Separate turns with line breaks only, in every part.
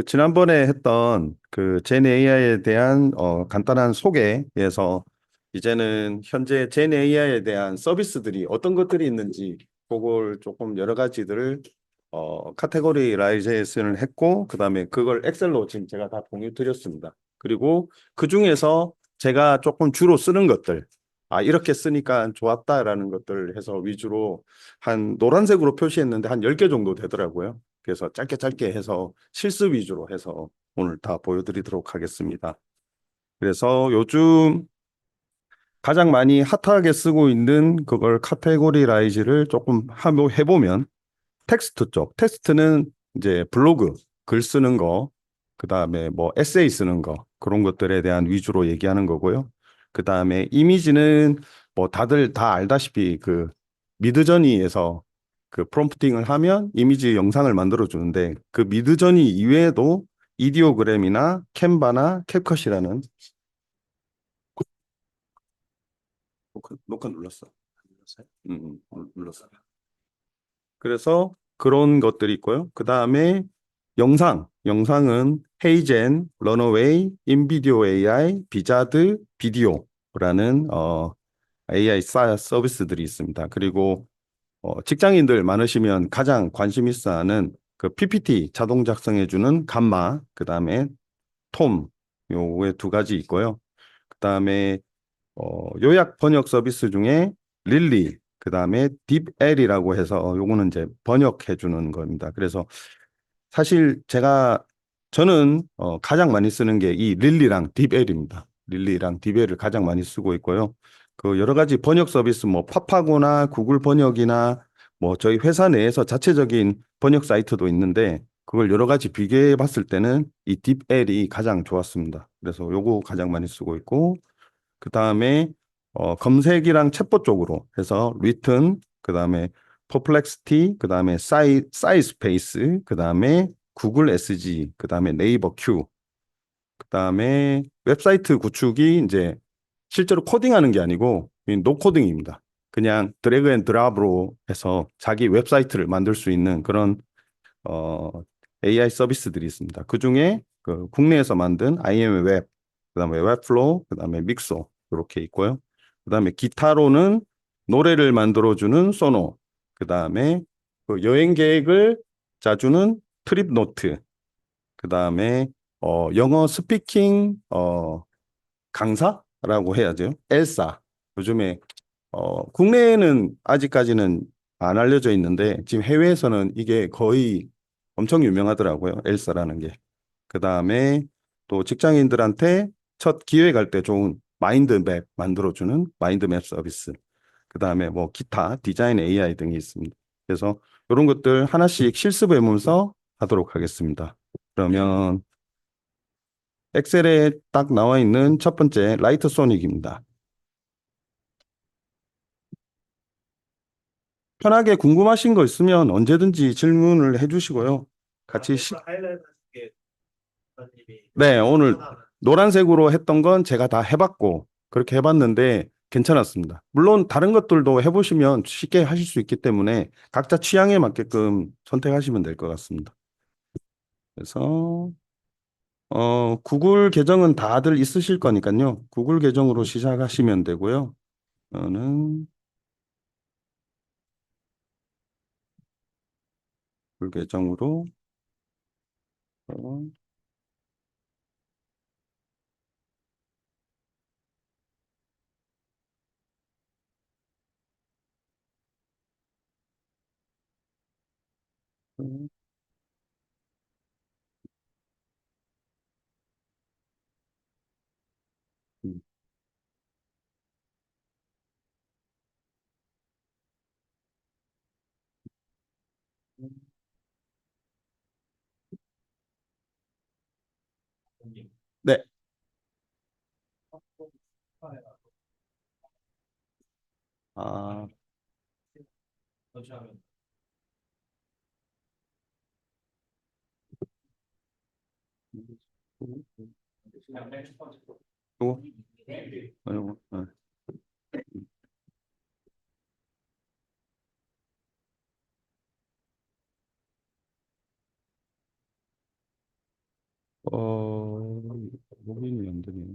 지난번에 했던 젠 AI에 대한 간단한 소개에서 이제는 현재 젠 AI에 대한 서비스들이 어떤 것들이 있는지 그걸 조금 여러 가지들을 카테고리라이제이션을 했고 그다음에 그걸 엑셀로 지금 제가 다 공유 드렸습니다. 그리고 그 중에서 제가 조금 주로 쓰는 것들 이렇게 쓰니까 좋았다라는 것들 해서 위주로 한 노란색으로 표시했는데 한 10개 정도 되더라고요. 그래서 짧게 짧게 해서 실습 위주로 해서 오늘 다 보여드리도록 하겠습니다. 그래서 요즘 가장 많이 핫하게 쓰고 있는 그걸 카테고리라이즈를 조금 해보면 텍스트 쪽, 텍스트는 이제 블로그, 글 쓰는 거, 그 다음에 뭐 에세이 쓰는 거, 그런 것들에 대한 위주로 얘기하는 거고요. 그 다음에 이미지는 뭐 다들 다 알다시피 미드저니에서 프롬프팅을 하면 이미지 영상을 만들어 주는데 그 미드저니 이외에도 이디오그램이나 캔바나 캡컷이라는 녹화 눌렀어. 눌렀어요? 눌렀어. 그래서 그런 것들이 있고요. 그 다음에 영상은 헤이젠, 런어웨이, 인비디오 AI, 비자드, 비디오라는 AI 서비스들이 있습니다. 그리고 직장인들 많으시면 가장 관심 있어 하는 그 PPT 자동 작성해주는 감마, 그 다음에 톰, 요게 두 가지 있고요. 그 다음에 요약 번역 서비스 중에 릴리, 그 다음에 딥엘이라고 해서 요거는 이제 번역해 주는 겁니다. 그래서 사실 저는 가장 많이 쓰는 게 이 릴리랑 딥엘입니다. 릴리랑 딥엘을 가장 많이 쓰고 있고요. 그 여러 가지 번역 서비스 뭐 파파고나 구글 번역이나 뭐 저희 회사 내에서 자체적인 번역 사이트도 있는데 그걸 여러 가지 비교해 봤을 때는 이 딥엘이 가장 좋았습니다. 그래서 요거 가장 많이 쓰고 있고 그 다음에 검색이랑 챗봇 쪽으로 해서 리튼, 그 다음에 퍼플렉스티, 그 다음에 사이스페이스, 그 다음에 구글 SG, 그 다음에 네이버 큐, 그 다음에 웹사이트 구축이 이제 실제로 코딩하는 게 아니고 노코딩입니다. 그냥 드래그 앤 드랍으로 해서 자기 웹사이트를 만들 수 있는 그런 어, AI 서비스들이 있습니다. 그 중에 국내에서 만든 IM 웹, 그다음에 웹플로우, 그다음에 믹소 이렇게 있고요. 그다음에 기타로는 노래를 만들어주는 소노, 그다음에 여행 계획을 짜주는 트립 노트, 그다음에 영어 스피킹 강사라고 해야죠. 엘사. 요즘에 국내에는 아직까지는 안 알려져 있는데 지금 해외에서는 이게 거의 엄청 유명하더라고요. 엘사라는 게. 그 다음에 또 직장인들한테 첫 기획할 때 좋은 마인드맵 만들어주는 마인드맵 서비스. 그 다음에 뭐 기타, 디자인 AI 등이 있습니다. 그래서 이런 것들 하나씩 실습해보면서 하도록 하겠습니다. 그러면 엑셀에 딱 나와 있는 첫 번째 라이트 소닉입니다. 편하게 궁금하신 거 있으면 언제든지 질문을 해주시고요. 같이 네, 오늘 노란색으로 했던 건 제가 다 해봤고 그렇게 해봤는데 괜찮았습니다. 물론 다른 것들도 해보시면 쉽게 하실 수 있기 때문에 각자 취향에 맞게끔 선택하시면 될 것 같습니다. 그래서 구글 계정은 다들 있으실 거니까요. 구글 계정으로 시작하시면 되고요. 저는 구글 계정으로 어, 음, 네. 아, 요거? 요거? 어, 로그인이 안 되네.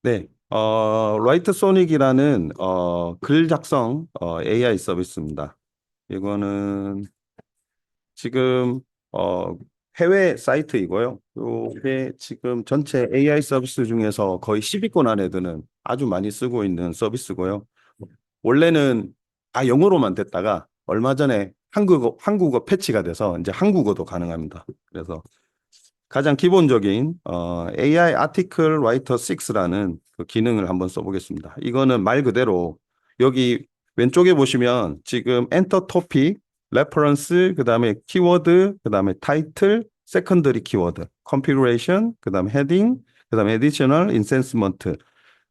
네, 라이트 소닉이라는 글 작성 AI 서비스입니다. 이거는 지금 해외 사이트이고요. 이게 지금 전체 AI 서비스 중에서 거의 10위권 안에 드는 아주 많이 쓰고 있는 서비스고요. 원래는 다 영어로만 됐다가 얼마 전에 한국어 패치가 돼서 이제 한국어도 가능합니다. 그래서 가장 기본적인 AI Article Writer 6라는 그 기능을 한번 써보겠습니다. 이거는 말 그대로 여기 왼쪽에 보시면 지금 엔터 토픽, 레퍼런스, 그다음에 키워드, 그다음에 타이틀, 세컨더리 키워드, 컨피그레이션, 그다음에 헤딩, 그다음에 에디셔널 인센스먼트.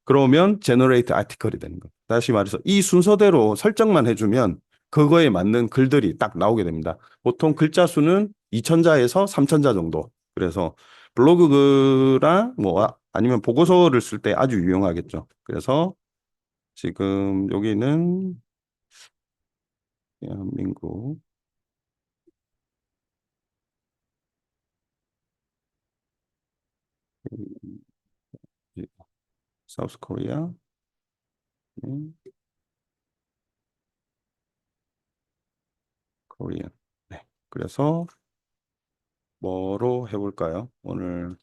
그러면 제너레이트 아티클이 되는 거예요. 다시 말해서 이 순서대로 설정만 해주면 그거에 맞는 글들이 딱 나오게 됩니다. 보통 글자 수는 2,000자에서 3,000자 정도. 그래서 블로그나 뭐 아니면 보고서를 쓸 때 아주 유용하겠죠. 그래서 지금 여기는 대한민국, 사우스 코리아, 코리아. 네. 그래서 뭐로 해볼까요? 오늘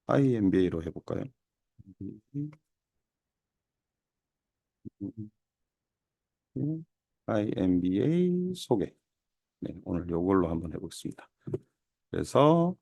IMBA로 해볼까요? IMBA 소개. 네, 오늘 이걸로 한번 해보겠습니다. 그래서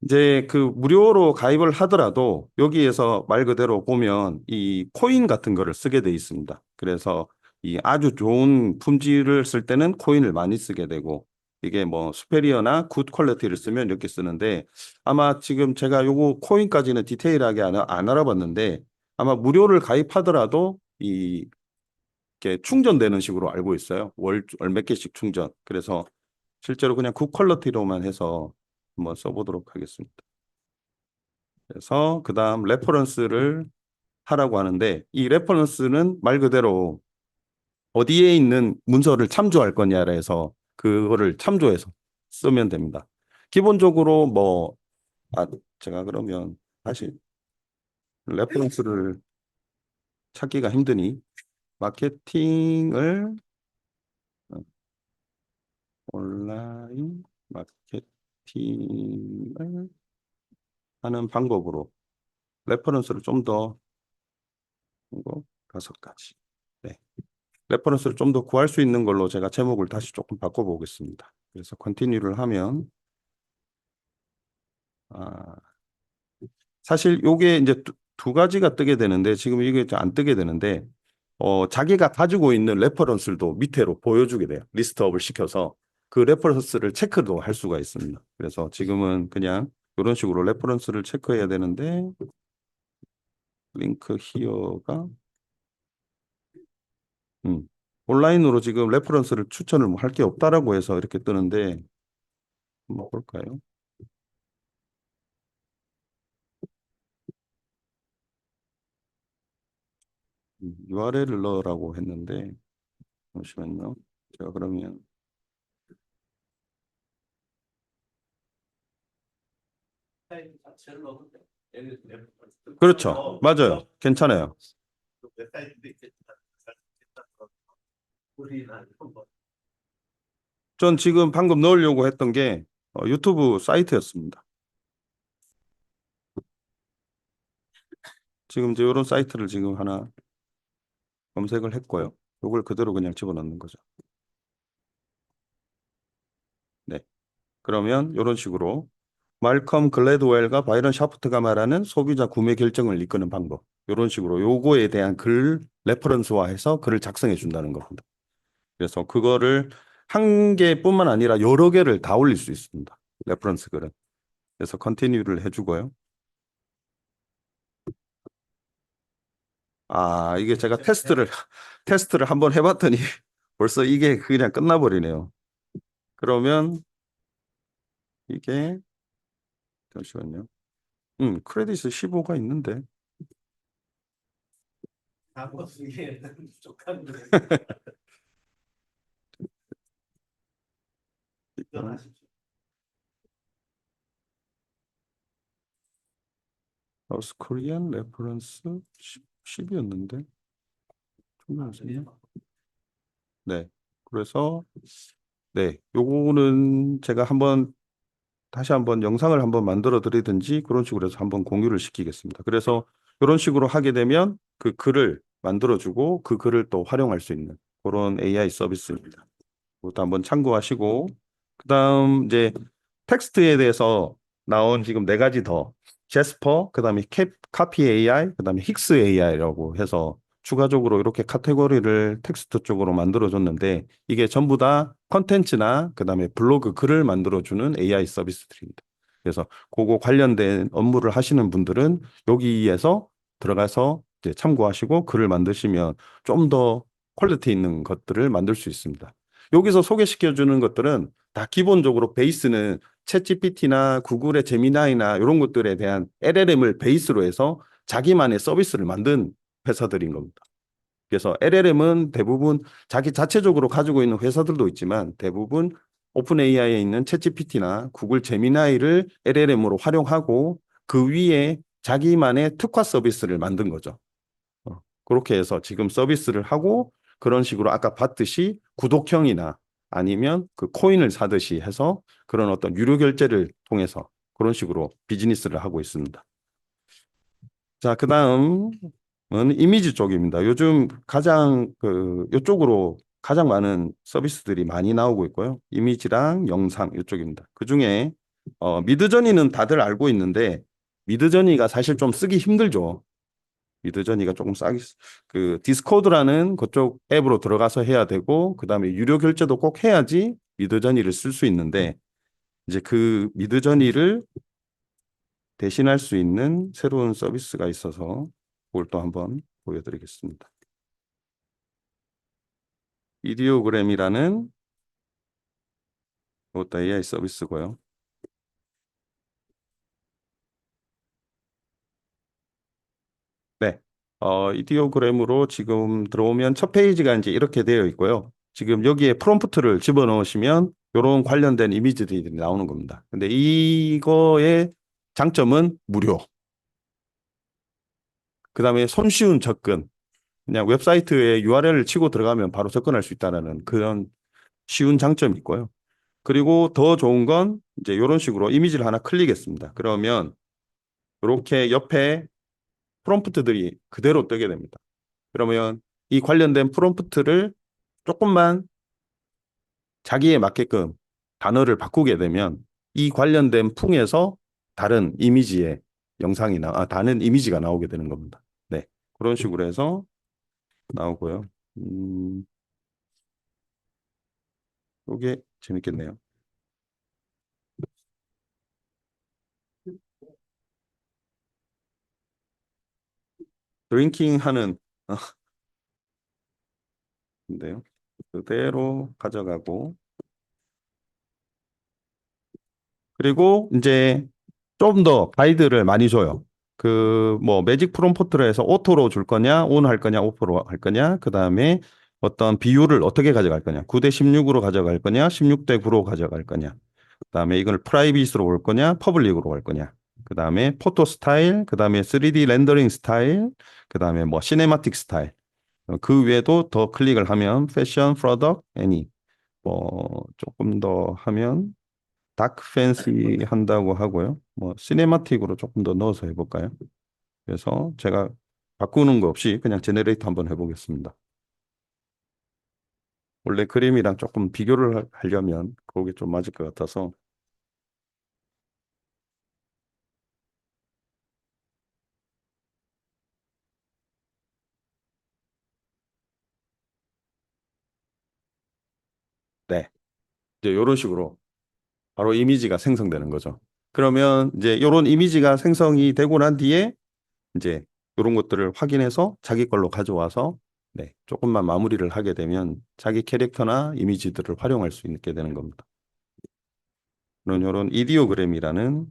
이제 그 무료로 가입을 하더라도 여기에서 말 그대로 보면 이 코인 같은 거를 쓰게 돼 있습니다. 그래서 이 아주 좋은 품질을 쓸 때는 코인을 많이 쓰게 되고 이게 뭐 수페리어나 굿 퀄리티를 쓰면 이렇게 쓰는데 아마 지금 제가 요거 코인까지는 디테일하게 안 알아봤는데 아마 무료를 가입하더라도 이게 충전되는 식으로 알고 있어요. 월 몇 개씩 충전. 그래서 실제로 그냥 굿 퀄리티로만 해서 한번 써보도록 하겠습니다. 그래서 그 다음 레퍼런스를 하라고 하는데 이 레퍼런스는 말 그대로 어디에 있는 문서를 참조할 거냐라 해서 그거를 참조해서 쓰면 됩니다. 기본적으로 제가 그러면 다시 레퍼런스를 찾기가 힘드니 마케팅을 온라인 마케팅을 하는 방법으로 레퍼런스를 좀 더 5가지. 네. 레퍼런스를 좀 더 구할 수 있는 걸로 제가 제목을 다시 조금 바꿔보겠습니다. 그래서 컨티뉴를 하면 아, 사실 요게 이제 두 가지가 뜨게 되는데 지금 이게 안 뜨게 되는데 자기가 가지고 있는 레퍼런스도 밑으로 보여주게 돼요. 리스트업을 시켜서 그 레퍼런스를 체크도 할 수가 있습니다. 그래서 지금은 그냥 이런 식으로 레퍼런스를 체크해야 되는데 링크 히어가 음, 온라인으로 지금 레퍼런스를 추천을 뭐 할 게 없다라고 해서 이렇게 뜨는데 한번 볼까요? URL을 넣으라고 했는데 잠시만요. 제가 그러면 그렇죠. 맞아요. 괜찮아요. 전 지금 방금 넣으려고 했던 게 유튜브 사이트였습니다. 지금 이제 이런 사이트를 지금 하나 검색을 했고요. 이걸 그대로 그냥 집어넣는 거죠. 네. 그러면 이런 식으로 말컴 글래드웰과 바이런 샤프트가 말하는 소비자 구매 결정을 이끄는 방법. 이런 식으로 요거에 대한 글 레퍼런스화해서 글을 작성해 준다는 겁니다. 그래서 그거를 한 개뿐만 아니라 여러 개를 다 올릴 수 있습니다. 레퍼런스 글은. 그래서 컨티뉴를 해주고요. 아, 이게 제가 테스트를 한번 해봤더니 벌써 이게 그냥 끝나버리네요. 그러면 이게, 잠시만요. 크레딧이 15가 있는데,
단어 두 개는 부족한데. 일어나십시오.
사우스 코리안 레퍼런스 10이었는데 네. 그래서 네, 요거는 제가 한번 다시 한번 영상을 한번 만들어 드리든지 그런 식으로 해서 한번 공유를 시키겠습니다. 그래서 이런 식으로 하게 되면 그 글을 만들어 주고 그 글을 또 활용할 수 있는 그런 AI 서비스입니다. 그것도 한번 참고하시고 그다음 이제 텍스트에 대해서 나온 지금 네 가지 더 제스퍼 그다음에 카피 AI 그다음에 힉스 AI라고 해서 추가적으로 이렇게 카테고리를 텍스트 쪽으로 만들어 줬는데 이게 전부 다 컨텐츠나 그다음에 블로그 글을 만들어 주는 AI 서비스들입니다. 그래서 그거 관련된 업무를 하시는 분들은 여기에서 들어가서 이제 참고하시고 글을 만드시면 좀 더 퀄리티 있는 것들을 만들 수 있습니다. 여기서 소개시켜 주는 것들은 다 기본적으로 베이스는 챗GPT나 구글의 제미나이나 이런 것들에 대한 LLM을 베이스로 해서 자기만의 서비스를 만든 회사들인 겁니다. 그래서 LLM은 대부분 자기 자체적으로 가지고 있는 회사들도 있지만 대부분 오픈 AI에 있는 챗GPT나 구글 제미나이를 LLM으로 활용하고 그 위에 자기만의 특화 서비스를 만든 거죠. 그렇게 해서 지금 서비스를 하고 그런 식으로 아까 봤듯이 구독형이나 아니면 그 코인을 사듯이 해서 그런 어떤 유료 결제를 통해서 그런 식으로 비즈니스를 하고 있습니다. 자, 그다음은 이미지 쪽입니다. 요즘 가장 이쪽으로 가장 많은 서비스들이 많이 나오고 있고요. 이미지랑 영상 이쪽입니다. 그중에 미드저니는 다들 알고 있는데 미드저니가 사실 좀 쓰기 힘들죠. 미드저니가 조금 싸게 그 디스코드라는 그쪽 앱으로 들어가서 해야 되고 그다음에 유료 결제도 꼭 해야지 미드저니를 쓸 수 있는데 이제 그 미드저니를 대신할 수 있는 새로운 서비스가 있어서 그걸 또 한번 보여드리겠습니다. 이디오그램이라는 이것도 AI 서비스고요. 네. 이디오그램으로 지금 들어오면 첫 페이지가 이제 이렇게 되어 있고요. 지금 여기에 프롬프트를 집어넣으시면 이런 관련된 이미지들이 나오는 겁니다. 근데 이거의 장점은 무료. 그다음에 손쉬운 접근. 그냥 웹사이트에 URL을 치고 들어가면 바로 접근할 수 있다는 그런 쉬운 장점이 있고요. 그리고 더 좋은 건 이제 이런 식으로 이미지를 하나 클릭했습니다. 그러면 이렇게 옆에 프롬프트들이 그대로 뜨게 됩니다. 그러면 이 관련된 프롬프트를 조금만 자기에 맞게끔 단어를 바꾸게 되면 이 관련된 풍에서 다른 이미지의 다른 이미지가 나오게 되는 겁니다. 네. 그런 식으로 해서 나오고요. 이게 재밌겠네요. 드링킹 하는, 인데요. 그대로 가져가고, 그리고 이제 좀 더 가이드를 많이 줘요. 그 뭐 매직 프롬프트로 해서 오토로 줄 거냐, 온 할 거냐, 오프로 할 거냐, 그 다음에 어떤 비율을 어떻게 가져갈 거냐, 9대 16으로 가져갈 거냐, 16대 9로 가져갈 거냐, 그 다음에 이걸 프라이빗으로 올 거냐, 퍼블릭으로 갈 거냐, 그 다음에 포토 스타일, 그 다음에 3D 렌더링 스타일, 그 다음에 뭐 시네마틱 스타일, 그 외에도 더 클릭을 하면 패션, 프로덕트, 애니, 뭐 조금 더 하면 다크 팬시 한다고 하고요. 뭐 시네마틱으로 조금 더 넣어서 해볼까요? 그래서 제가 바꾸는 거 없이 그냥 제네레이트 한번 해보겠습니다. 원래 그림이랑 조금 비교를 하려면 그게 좀 맞을 것 같아서 네, 이제 이런 식으로 바로 이미지가 생성되는 거죠. 그러면 이제 이런 이미지가 생성이 되고 난 뒤에 이제 이런 것들을 확인해서 자기 걸로 가져와서 네, 조금만 마무리를 하게 되면 자기 캐릭터나 이미지들을 활용할 수 있게 되는 겁니다. 이런 이디오그램이라는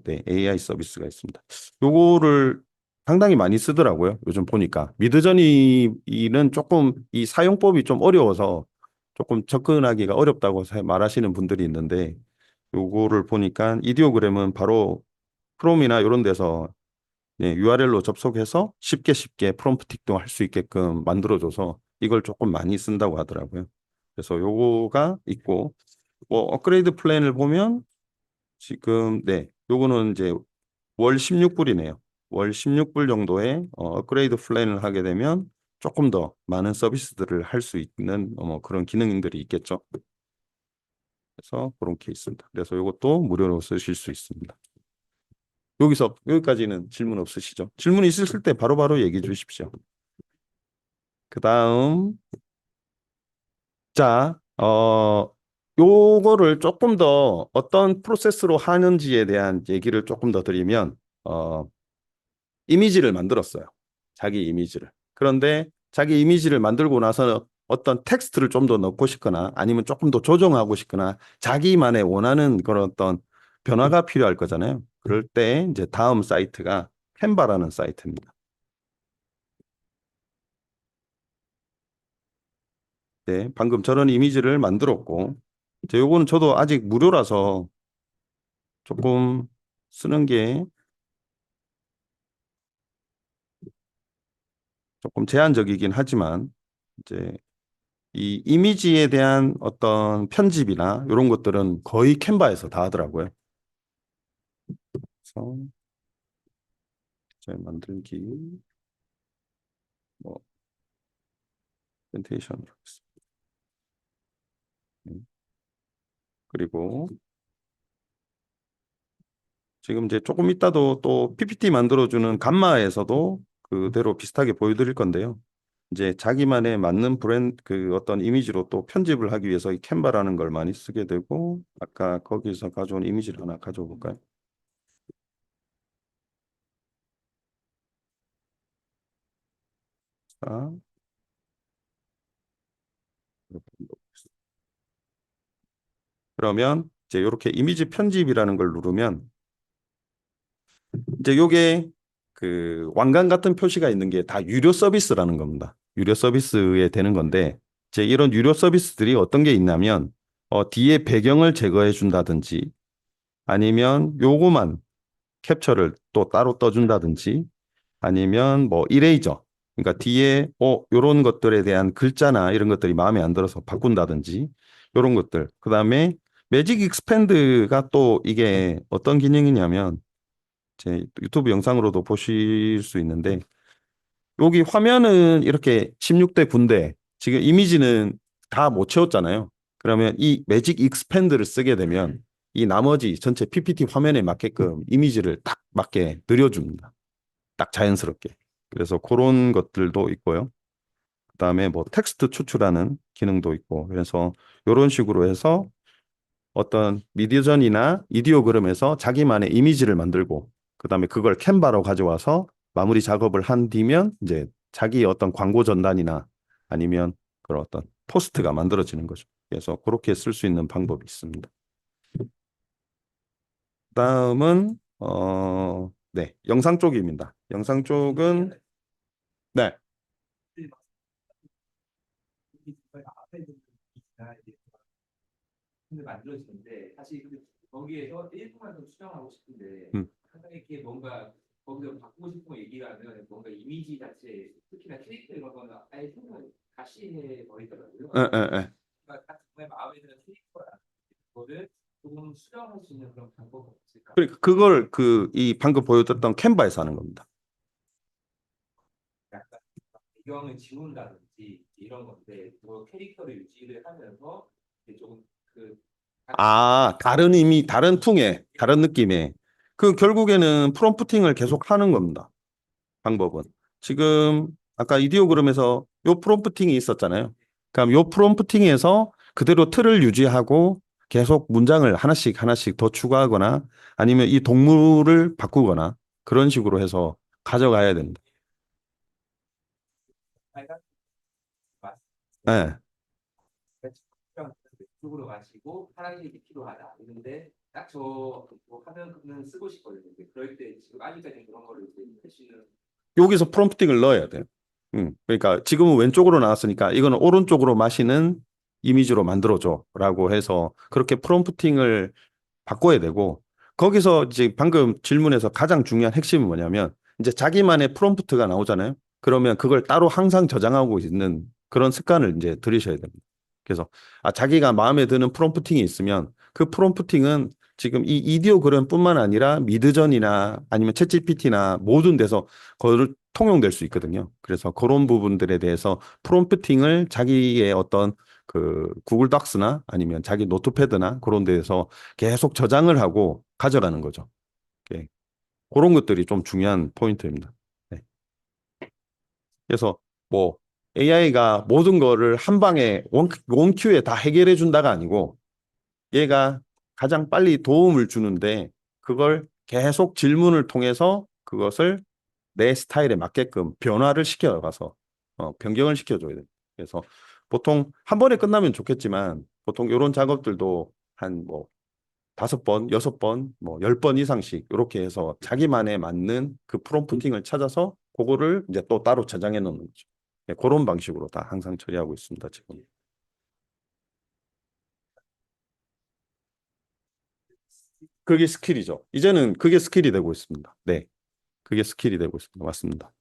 네, AI 서비스가 있습니다. 요거를 상당히 많이 쓰더라고요. 요즘 보니까. 미드저니는 조금 이 사용법이 좀 어려워서 조금 접근하기가 어렵다고 말하시는 분들이 있는데 요거를 보니까 이디오그램은 바로 크롬이나 이런 데서 URL로 접속해서 쉽게 프롬프팅도 할 수 있게끔 만들어줘서 이걸 조금 많이 쓴다고 하더라고요. 그래서 요거가 있고 뭐 업그레이드 플랜을 보면 지금 요거는 이제 월 16불이네요. 월 16불 정도의 업그레이드 플랜을 하게 되면 조금 더 많은 서비스들을 할 수 있는 뭐 그런 기능들이 있겠죠. 그래서 그런 케이스입니다. 그래서 이것도 무료로 쓰실 수 있습니다. 여기까지는 질문 없으시죠? 질문 있으실 때 바로바로 얘기해 주십시오. 그 다음, 자, 요거를 조금 더 어떤 프로세스로 하는지에 대한 얘기를 조금 더 드리면, 이미지를 만들었어요. 자기 이미지를. 그런데 자기 이미지를 만들고 나서 어떤 텍스트를 좀 더 넣고 싶거나 아니면 조금 더 조정하고 싶거나 자기만의 원하는 그런 어떤 변화가 필요할 거잖아요. 그럴 때 이제 다음 사이트가 캔바라는 사이트입니다. 네, 방금 저런 이미지를 만들었고, 이제 요거는 저도 아직 무료라서 조금 쓰는 게 조금 제한적이긴 하지만, 이제 이 이미지에 대한 어떤 편집이나 이런 것들은 거의 캔바에서 다 하더라고요. 그래서 제 만들기, 뭐, 프레젠테이션으로 하겠습니다. 그리고 지금 이제 조금 이따도 또 PPT 만들어주는 감마에서도 그대로 비슷하게 보여드릴 건데요. 이제 자기만의 맞는 그 어떤 이미지로 또 편집을 하기 위해서 이 캔바라는 걸 많이 쓰게 되고 아까 거기서 가져온 이미지를 하나 가져와 볼까요? 자, 그러면 이제 이렇게 이미지 편집이라는 걸 누르면 이제 요게 그 왕관 같은 표시가 있는 게 다 유료 서비스라는 겁니다. 유료 서비스에 되는 건데 이제 이런 유료 서비스들이 어떤 게 있냐면 뒤에 배경을 제거해 준다든지 아니면 요거만 캡처를 또 따로 떠준다든지 아니면 뭐 이레이저 그러니까 뒤에 요런 것들에 대한 글자나 이런 것들이 마음에 안 들어서 바꾼다든지 요런 것들 그다음에 매직 익스팬드가 또 이게 어떤 기능이냐면 제 유튜브 영상으로도 보실 수 있는데 여기 화면은 이렇게 16대 9인데 지금 이미지는 다 못 채웠잖아요. 그러면 이 매직 익스팬드를 쓰게 되면 이 나머지 전체 PPT 화면에 맞게끔 이미지를 딱 맞게 늘려줍니다. 딱 자연스럽게. 그래서 그런 것들도 있고요. 그다음에 뭐 텍스트 추출하는 기능도 있고 그래서 이런 식으로 해서 어떤 미디어전이나 이디오그램에서 자기만의 이미지를 만들고 그다음에 그걸 캔바로 가져와서 마무리 작업을 한 뒤면 이제 자기의 어떤 광고 전단이나 아니면 그런 어떤 포스트가 만들어지는 거죠. 그래서 그렇게 쓸 수 있는 방법이 있습니다. 다음은 영상 쪽입니다. 영상 쪽은 네.
근데 만들어지는데 사실 거기에서 일부만 더 수정하고 싶은데
음.
항상 이렇게 뭔가 거기서 바꾸고 싶은 거 얘기를 하면 뭔가 이미지 자체 특히나 캐릭터 이런 거는 아예 생각을 다시 해버리더라고요.
에, 에, 에.
그러니까 딱 정말 마음에 드는 캐릭터라 그거를 조금 수정할 수 있는 그런 방법이 없을까?
그러니까 그걸 이 방금 보여드렸던 캔바에서 하는 겁니다.
약간 배경을 지운다든지 이런 건데 뭐 캐릭터를 유지를 하면서 이제 조금 그
다른 의미, 다른 풍의, 다른 느낌의. 그 결국에는 프롬프팅을 계속 하는 겁니다. 방법은. 지금 아까 이디오그램에서 요 프롬프팅이 있었잖아요. 그럼 요 프롬프팅에서 그대로 틀을 유지하고 계속 문장을 하나씩 하나씩 더 추가하거나 아니면 이 동물을 바꾸거나 그런 식으로 해서 가져가야 됩니다.
빨간 맛
네.
왼쪽으로 마시고 파란색이 필요하다. 이런데 딱저 뭐 하면 쓰고 싶거든요. 근데 그럴 때 지금 아직까지 그런 거를 이제 할 수 있는
여기서 프롬프팅을 넣어야 돼요. 그러니까 지금은 왼쪽으로 나왔으니까 이거는 오른쪽으로 마시는 이미지로 만들어줘라고 해서 그렇게 프롬프팅을 바꿔야 되고 거기서 이제 방금 질문에서 가장 중요한 핵심은 뭐냐면 이제 자기만의 프롬프트가 나오잖아요. 그러면 그걸 따로 항상 저장하고 있는 그런 습관을 이제 들이셔야 됩니다. 그래서 자기가 마음에 드는 프롬프팅이 있으면 그 프롬프팅은 지금 이 이디오그램뿐만 아니라 미드전이나 아니면 챗GPT나 모든 데서 그걸 통용될 수 있거든요. 그래서 그런 부분들에 대해서 프롬프팅을 자기의 어떤 그 구글 닥스나 아니면 자기 노트패드나 그런 데에서 계속 저장을 하고 가져가는 거죠. 예. 그런 것들이 좀 중요한 포인트입니다. 네. 그래서 뭐 AI가 모든 거를 한 방에 원큐에 다 해결해 준다가 아니고 얘가 가장 빨리 도움을 주는데 그걸 계속 질문을 통해서 그것을 내 스타일에 맞게끔 변화를 시켜가서 변경을 시켜줘야 돼요. 그래서 보통 한 번에 끝나면 좋겠지만 보통 이런 작업들도 한 뭐 5번, 6번, 뭐 10번 이상씩 이렇게 해서 자기만에 맞는 그 프롬프팅을 찾아서 그거를 이제 또 따로 저장해 놓는 거죠. 네, 그런 방식으로 다 항상 처리하고 있습니다, 지금. 그게 스킬이죠. 이제는 그게 스킬이 되고 있습니다. 네, 그게 스킬이 되고 있습니다. 맞습니다.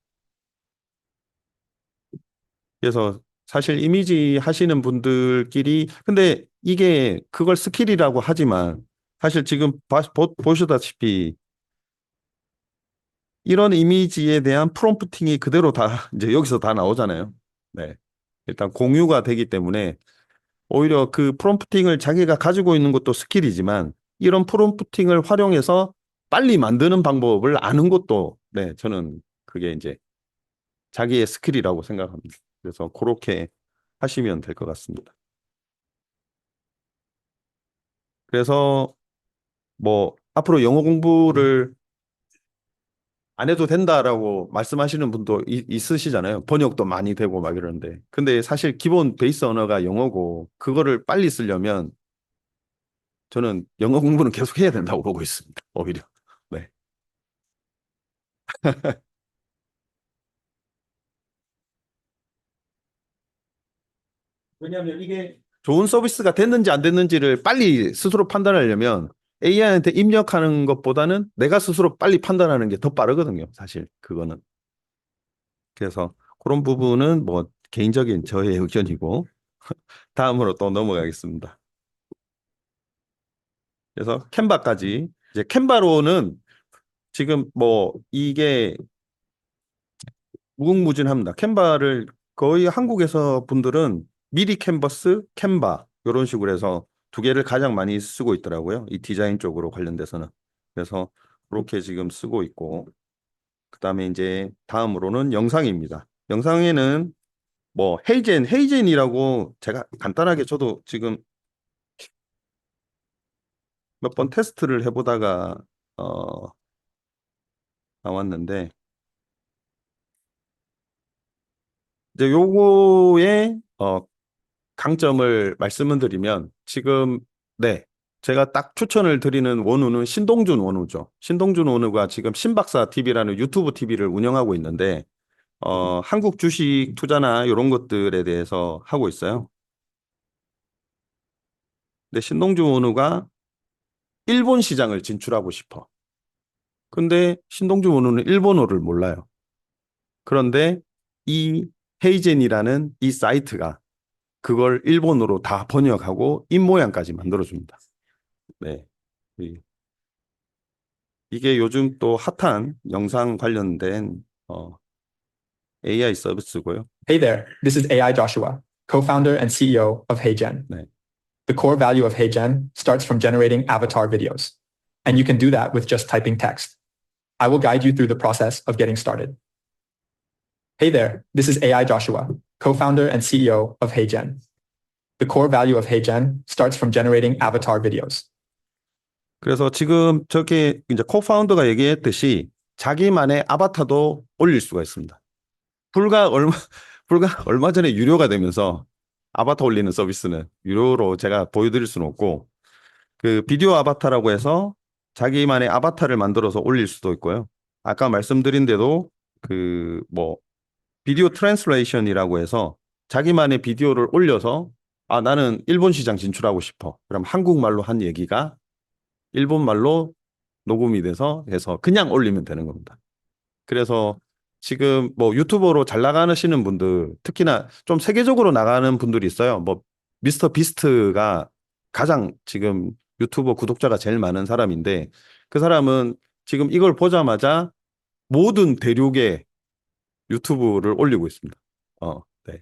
그래서 사실 이미지 하시는 분들끼리 근데 이게 그걸 스킬이라고 하지만 사실 지금 보시다시피 이런 이미지에 대한 프롬프팅이 그대로 다 이제 여기서 다 나오잖아요. 네. 일단 공유가 되기 때문에 오히려 그 프롬프팅을 자기가 가지고 있는 것도 스킬이지만 이런 프롬프팅을 활용해서 빨리 만드는 방법을 아는 것도 네, 저는 그게 이제 자기의 스킬이라고 생각합니다. 그래서 그렇게 하시면 될 것 같습니다. 그래서 뭐 앞으로 영어 공부를 안 해도 된다라고 말씀하시는 분도 있으시잖아요. 번역도 많이 되고 막 이러는데. 근데 사실 기본 베이스 언어가 영어고 그거를 빨리 쓰려면 저는 영어 공부는 계속 해야 된다고 보고 있습니다. 오히려. 네. 왜냐하면 이게 좋은 서비스가 됐는지 안 됐는지를 빨리 스스로 판단하려면 AI한테 입력하는 것보다는 내가 스스로 빨리 판단하는 게 더 빠르거든요. 사실 그거는. 그래서 그런 부분은 뭐 개인적인 저의 의견이고 다음으로 또 넘어가겠습니다. 그래서 캔바까지 이제 캔바로는 지금 뭐 이게 무궁무진합니다. 캔바를 거의 한국에서 분들은 미리 캔버스, 캔바 이런 식으로 해서 두 개를 가장 많이 쓰고 있더라고요. 이 디자인 쪽으로 관련돼서는. 그래서 그렇게 지금 쓰고 있고 그다음에 이제 다음으로는 영상입니다. 영상에는 뭐 헤이젠이라고 제가 간단하게 저도 지금 몇 번 테스트를 해보다가 어, 나왔는데 이제 요거의 강점을 말씀을 드리면 지금 네 제가 딱 추천을 드리는 원우는 신동준 원우죠. 신동준 원우가 지금 신박사 TV라는 유튜브 TV를 운영하고 있는데 한국 주식 투자나 이런 것들에 대해서 하고 있어요. 근데 신동준 원우가 일본 시장을 진출하고 싶어. 근데 신동준 원우는 일본어를 몰라요. 그런데 이 헤이젠이라는 이 사이트가 그걸 일본어로 다 번역하고 입모양까지 만들어줍니다. 네. 이게 요즘 또 핫한 영상 관련된 AI 서비스고요.
Hey there, this is AI Joshua, co-founder and CEO of HeyGen.
네.
The core value of HeyGen starts from generating avatar videos, and you can do that with just typing text. I will guide you through the process of getting started. Hey there, this is AI Joshua, co-founder and CEO of HeyGen. The core value of HeyGen starts from generating avatar videos.
그래서 지금 저게 이제 코파운더가 얘기했듯이 자기만의 아바타도 올릴 수가 있습니다. 불과 얼마 불과 얼마 전에 유료가 되면서 아바타 올리는 서비스는 유료로 제가 보여드릴 수는 없고 그 비디오 아바타라고 해서 자기만의 아바타를 만들어서 올릴 수도 있고요. 아까 말씀드린 대로 그 뭐 비디오 트랜스레이션이라고 해서 자기만의 비디오를 올려서 아 나는 일본 시장 진출하고 싶어. 그럼 한국말로 한 얘기가 일본말로 녹음이 돼서 해서 그냥 올리면 되는 겁니다. 그래서 지금 뭐 유튜버로 잘 나가시는 분들 특히나 좀 세계적으로 나가는 분들이 있어요. 뭐 미스터 비스트가 가장 지금 유튜버 구독자가 제일 많은 사람인데 그 사람은 지금 이걸 보자마자 모든 대륙에 유튜브를 올리고 있습니다. 네.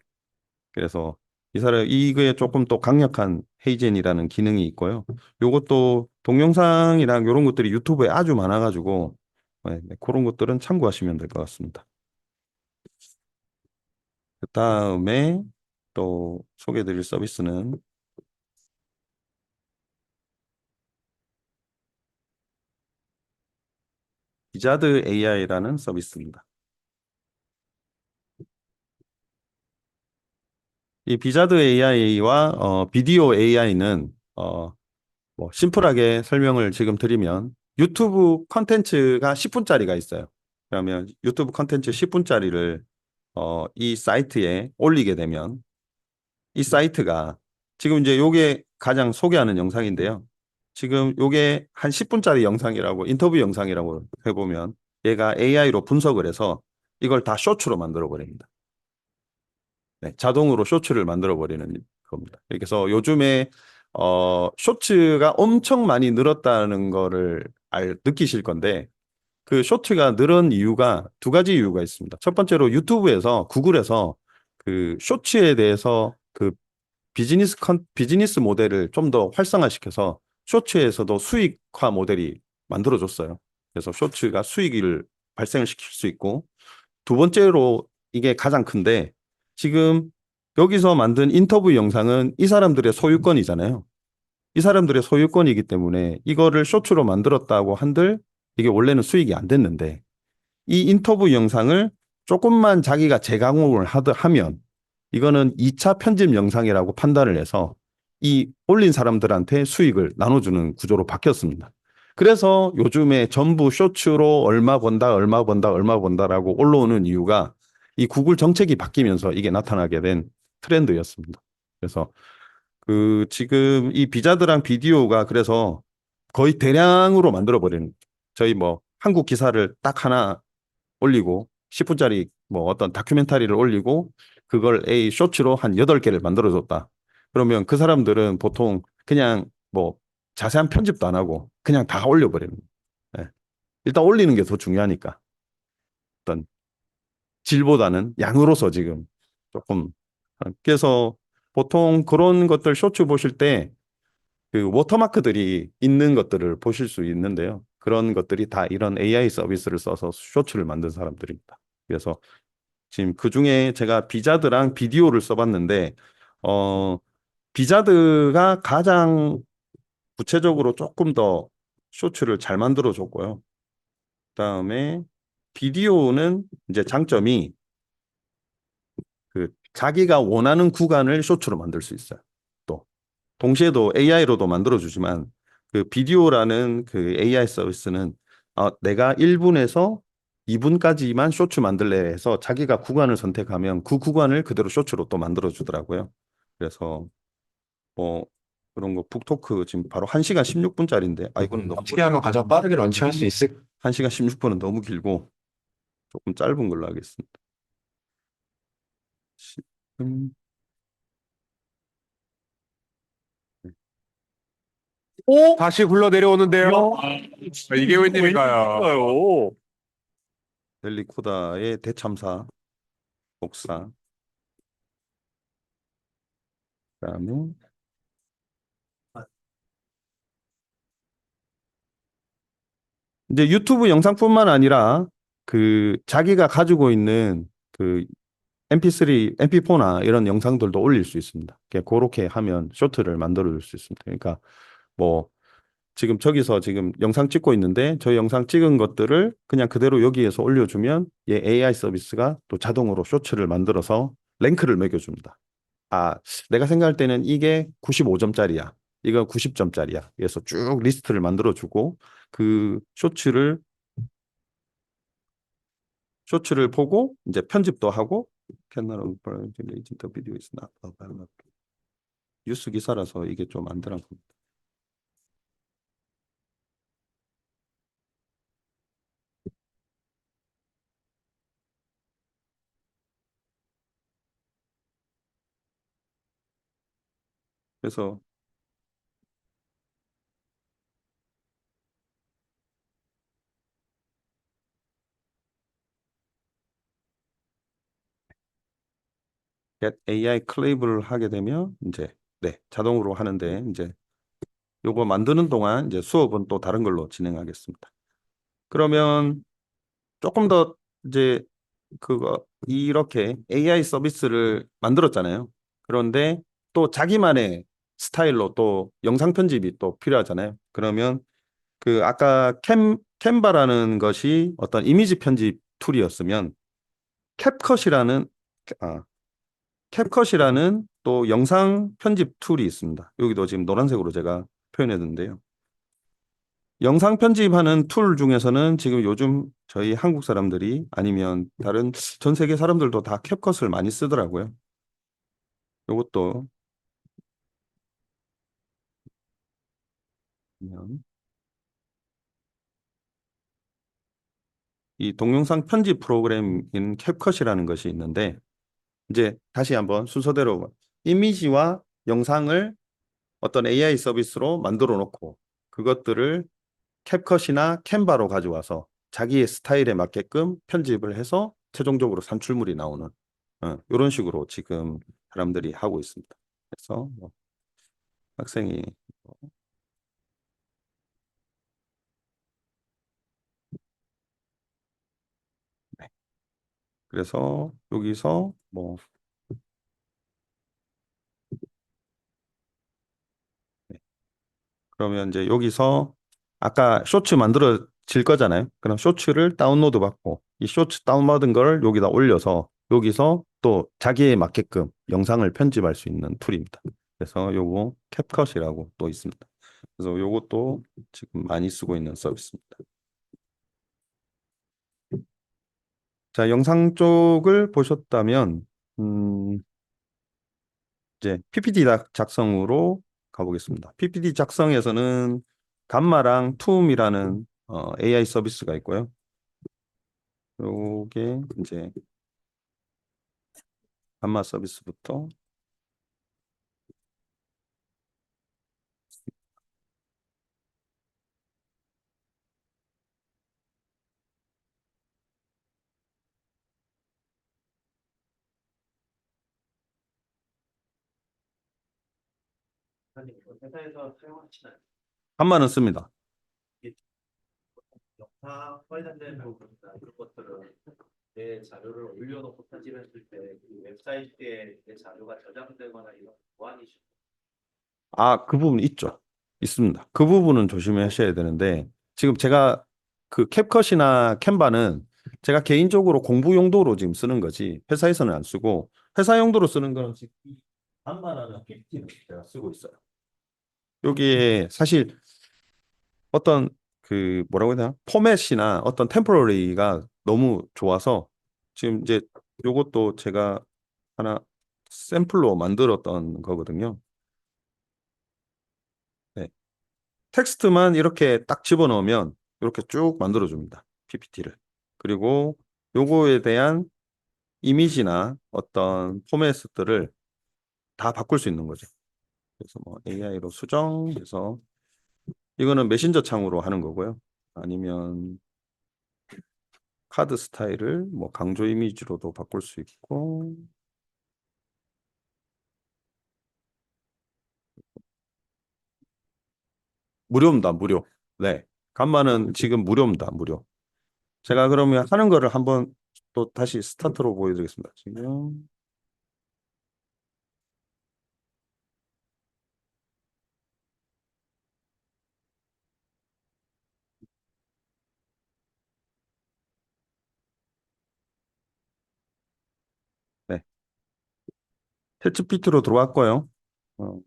그래서 이 사람 이거에 조금 또 강력한 헤이젠이라는 기능이 있고요. 요것도 동영상이랑 이런 것들이 유튜브에 아주 많아가지고 그런 것들은 참고하시면 될 것 같습니다. 그 다음에 또 소개해드릴 서비스는 비자드 AI라는 서비스입니다. 이 비자드 AI와 비디오 AI는 뭐 심플하게 설명을 지금 드리면 유튜브 컨텐츠가 10분짜리가 있어요. 그러면 유튜브 컨텐츠 10분짜리를 이 사이트에 올리게 되면 이 사이트가 지금 이제 요게 가장 소개하는 영상인데요. 지금 요게 한 10분짜리 영상이라고 인터뷰 영상이라고 해보면 얘가 AI로 분석을 해서 이걸 다 쇼츠로 만들어 버립니다. 네, 자동으로 쇼츠를 만들어 버리는 겁니다. 그래서 요즘에 쇼츠가 엄청 많이 늘었다는 거를 느끼실 건데 그 쇼츠가 늘은 이유가 두 가지 이유가 있습니다. 첫 번째로 유튜브에서 구글에서 그 쇼츠에 대해서 그 비즈니스 모델을 좀 더 활성화시켜서 쇼츠에서도 수익화 모델이 만들어졌어요. 그래서 쇼츠가 수익을 발생을 시킬 수 있고 두 번째로 이게 가장 큰데 지금 여기서 만든 인터뷰 영상은 이 사람들의 소유권이잖아요. 이 사람들의 소유권이기 때문에 이거를 쇼츠로 만들었다고 한들 이게 원래는 수익이 안 됐는데 이 인터뷰 영상을 조금만 자기가 재강호를 하면 이거는 2차 편집 영상이라고 판단을 해서 이 올린 사람들한테 수익을 나눠주는 구조로 바뀌었습니다. 그래서 요즘에 전부 쇼츠로 얼마 번다, 얼마 번다, 얼마 번다라고 올라오는 이유가 이 구글 정책이 바뀌면서 이게 나타나게 된 트렌드였습니다. 그래서 그 지금 이 비자드랑 비디오가 그래서 거의 대량으로 만들어 버리는 저희 뭐 한국 기사를 딱 하나 올리고 10분짜리 뭐 어떤 다큐멘터리를 올리고 그걸 A 쇼츠로 한 8개를 만들어줬다. 그러면 그 사람들은 보통 그냥 뭐 자세한 편집도 안 하고 그냥 다 올려버리는 거예요. 예. 일단 올리는 게 더 중요하니까 어떤 질보다는 양으로서 지금 조금 그래서 보통 그런 것들 쇼츠 보실 때 그 워터마크들이 있는 것들을 보실 수 있는데요. 그런 것들이 다 이런 AI 서비스를 써서 쇼츠를 만든 사람들입니다. 그래서 지금 그 중에 제가 비자드랑 비디오를 써봤는데, 비자드가 가장 구체적으로 조금 더 쇼츠를 잘 만들어줬고요. 그다음에 비디오는 이제 장점이 그 자기가 원하는 구간을 쇼츠로 만들 수 있어요. 또 동시에도 AI로도 만들어주지만 그 비디오라는 그 AI 서비스는 내가 1분에서 2분까지만 쇼츠 만들래 해서 자기가 구간을 선택하면 그 구간을 그대로 쇼츠로 또 만들어주더라고요. 그래서 뭐 그런 거 북토크 지금 바로 1시간 16분짜리인데 이거는 너무
어떻게 하면 가장 빠르게 런칭할 수 있을?
1시간 16분은 너무 길고 조금 짧은 걸로 하겠습니다. 지금
다시 굴러 내려오는데요. 이게 웬일인가요?
델리코다의 대참사 복사 그다음에 이제 유튜브 영상뿐만 아니라 그 자기가 가지고 있는 그 MP3, MP4나 이런 영상들도 올릴 수 있습니다. 그렇게 하면 쇼트를 만들어 줄 수 있습니다. 그러니까 뭐 지금 저기서 지금 영상 찍고 있는데 저 영상 찍은 것들을 그냥 그대로 여기에서 올려주면 얘 AI 서비스가 또 자동으로 쇼츠를 만들어서 랭크를 매겨줍니다. 내가 생각할 때는 이게 95점짜리야. 이거 90점짜리야. 그래서 쭉 리스트를 만들어주고 그 쇼츠를 쇼츠를 보고 이제 편집도 하고 cannot relate the video is not available. 뉴스 기사라서 이게 좀 안 되나 봅니다. 그래서 get AI 클립을 하게 되면 이제 네, 자동으로 하는데 이제 요거 만드는 동안 이제 수업은 또 다른 걸로 진행하겠습니다. 그러면 조금 더 이제 그거 이렇게 AI 서비스를 만들었잖아요. 그런데 또 자기만의 스타일로 또 영상 편집이 또 필요하잖아요. 그러면 그 아까 캔바라는 것이 어떤 이미지 편집 툴이었으면 캡컷이라는 아, 캡컷이라는 또 영상 편집 툴이 있습니다. 여기도 지금 노란색으로 제가 표현했는데요. 영상 편집하는 툴 중에서는 지금 요즘 저희 한국 사람들이 아니면 다른 전 세계 사람들도 다 캡컷을 많이 쓰더라고요. 요것도 보면 이 동영상 편집 프로그램인 캡컷이라는 것이 있는데 이제 다시 한번 순서대로 이미지와 영상을 어떤 AI 서비스로 만들어 놓고 그것들을 캡컷이나 캔바로 가져와서 자기의 스타일에 맞게끔 편집을 해서 최종적으로 산출물이 나오는 이런 식으로 지금 사람들이 하고 있습니다. 그래서 뭐 학생이 네. 그래서 여기서 뭐 네. 그러면 이제 여기서 아까 쇼츠 만들어질 거잖아요. 그럼 쇼츠를 다운로드 받고 이 쇼츠 다운받은 걸 여기다 올려서 여기서 또 자기에 맞게끔 영상을 편집할 수 있는 툴입니다. 그래서 요거 캡컷이라고 또 있습니다. 그래서 요것도 지금 많이 쓰고 있는 서비스입니다. 자, 영상 쪽을 보셨다면 이제 PPT 작성으로 가보겠습니다. PPT 작성에서는 감마랑 툼이라는 AI 서비스가 있고요. 요게 이제 감마 서비스부터
회사에서 사용하시나요?
감마는 씁니다.
영상 관련된 부분이나 이런 것들은 내 자료를 올려놓고 편집했을 때 그 웹사이트에 내 자료가 저장되거나 이런 보안이
아, 그 부분 있죠. 있습니다. 그 부분은 조심하셔야 되는데 지금 제가 그 캡컷이나 캔바는 제가 개인적으로 공부 용도로 지금 쓰는 거지 회사에서는 안 쓰고 회사 용도로 쓰는 거는 지금 감마라는 PPT를 제가 쓰고 있어요. 여기에 사실 어떤 그 뭐라고 해야 되나 포맷이나 어떤 템포러리가 너무 좋아서 지금 이제 요것도 제가 하나 샘플로 만들었던 거거든요. 네. 텍스트만 이렇게 딱 집어넣으면 이렇게 쭉 만들어줍니다. PPT를. 그리고 요거에 대한 이미지나 어떤 포맷들을 다 바꿀 수 있는 거죠. 그래서 뭐 AI로 수정해서 이거는 메신저 창으로 하는 거고요. 아니면 카드 스타일을 뭐 강조 이미지로도 바꿀 수 있고 무료입니다. 무료. 네. 간만은 지금 무료입니다. 무료. 제가 그러면 하는 거를 한번 또 다시 스타트로 보여드리겠습니다. 지금 네. 챗GPT로 들어왔고요. 어,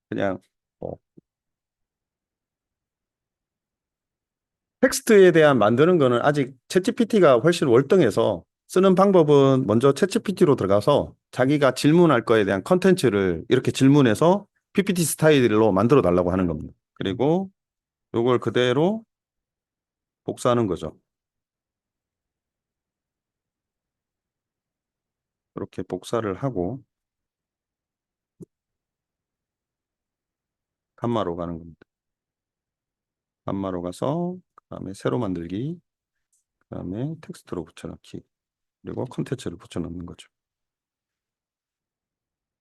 그냥 뭐 텍스트에 대한 만드는 거는 아직 챗GPT가 훨씬 월등해서 쓰는 방법은 먼저 챗GPT로 들어가서 자기가 질문할 거에 대한 컨텐츠를 이렇게 질문해서 PPT 스타일로 만들어 달라고 하는 겁니다. 그리고 이걸 그대로 복사하는 거죠. 이렇게 복사를 하고 감마로 가는 겁니다. 감마로 가서 그다음에 새로 만들기, 그다음에 텍스트로 붙여넣기, 그리고 컨텐츠를 붙여넣는 거죠.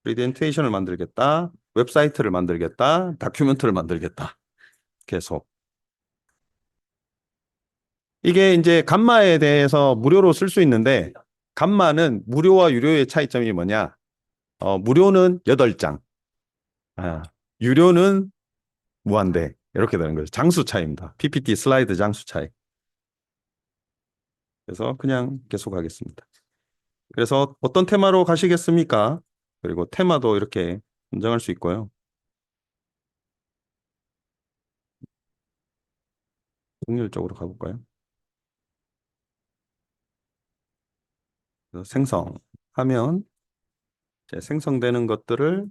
프리젠테이션을 만들겠다, 웹사이트를 만들겠다, 다큐멘트를 만들겠다. 계속. 이게 이제 감마에 대해서 무료로 쓸 수 있는데 감마는 무료와 유료의 차이점이 뭐냐? 무료는 8장, 유료는 무한대 이렇게 되는 거죠. 장수 차이입니다. PPT 슬라이드 장수 차이. 그래서 그냥 계속 하겠습니다. 그래서 어떤 테마로 가시겠습니까? 그리고 테마도 이렇게 선정할 수 있고요. 확률적으로 가볼까요? 그래서 생성하면 이제 생성되는 것들을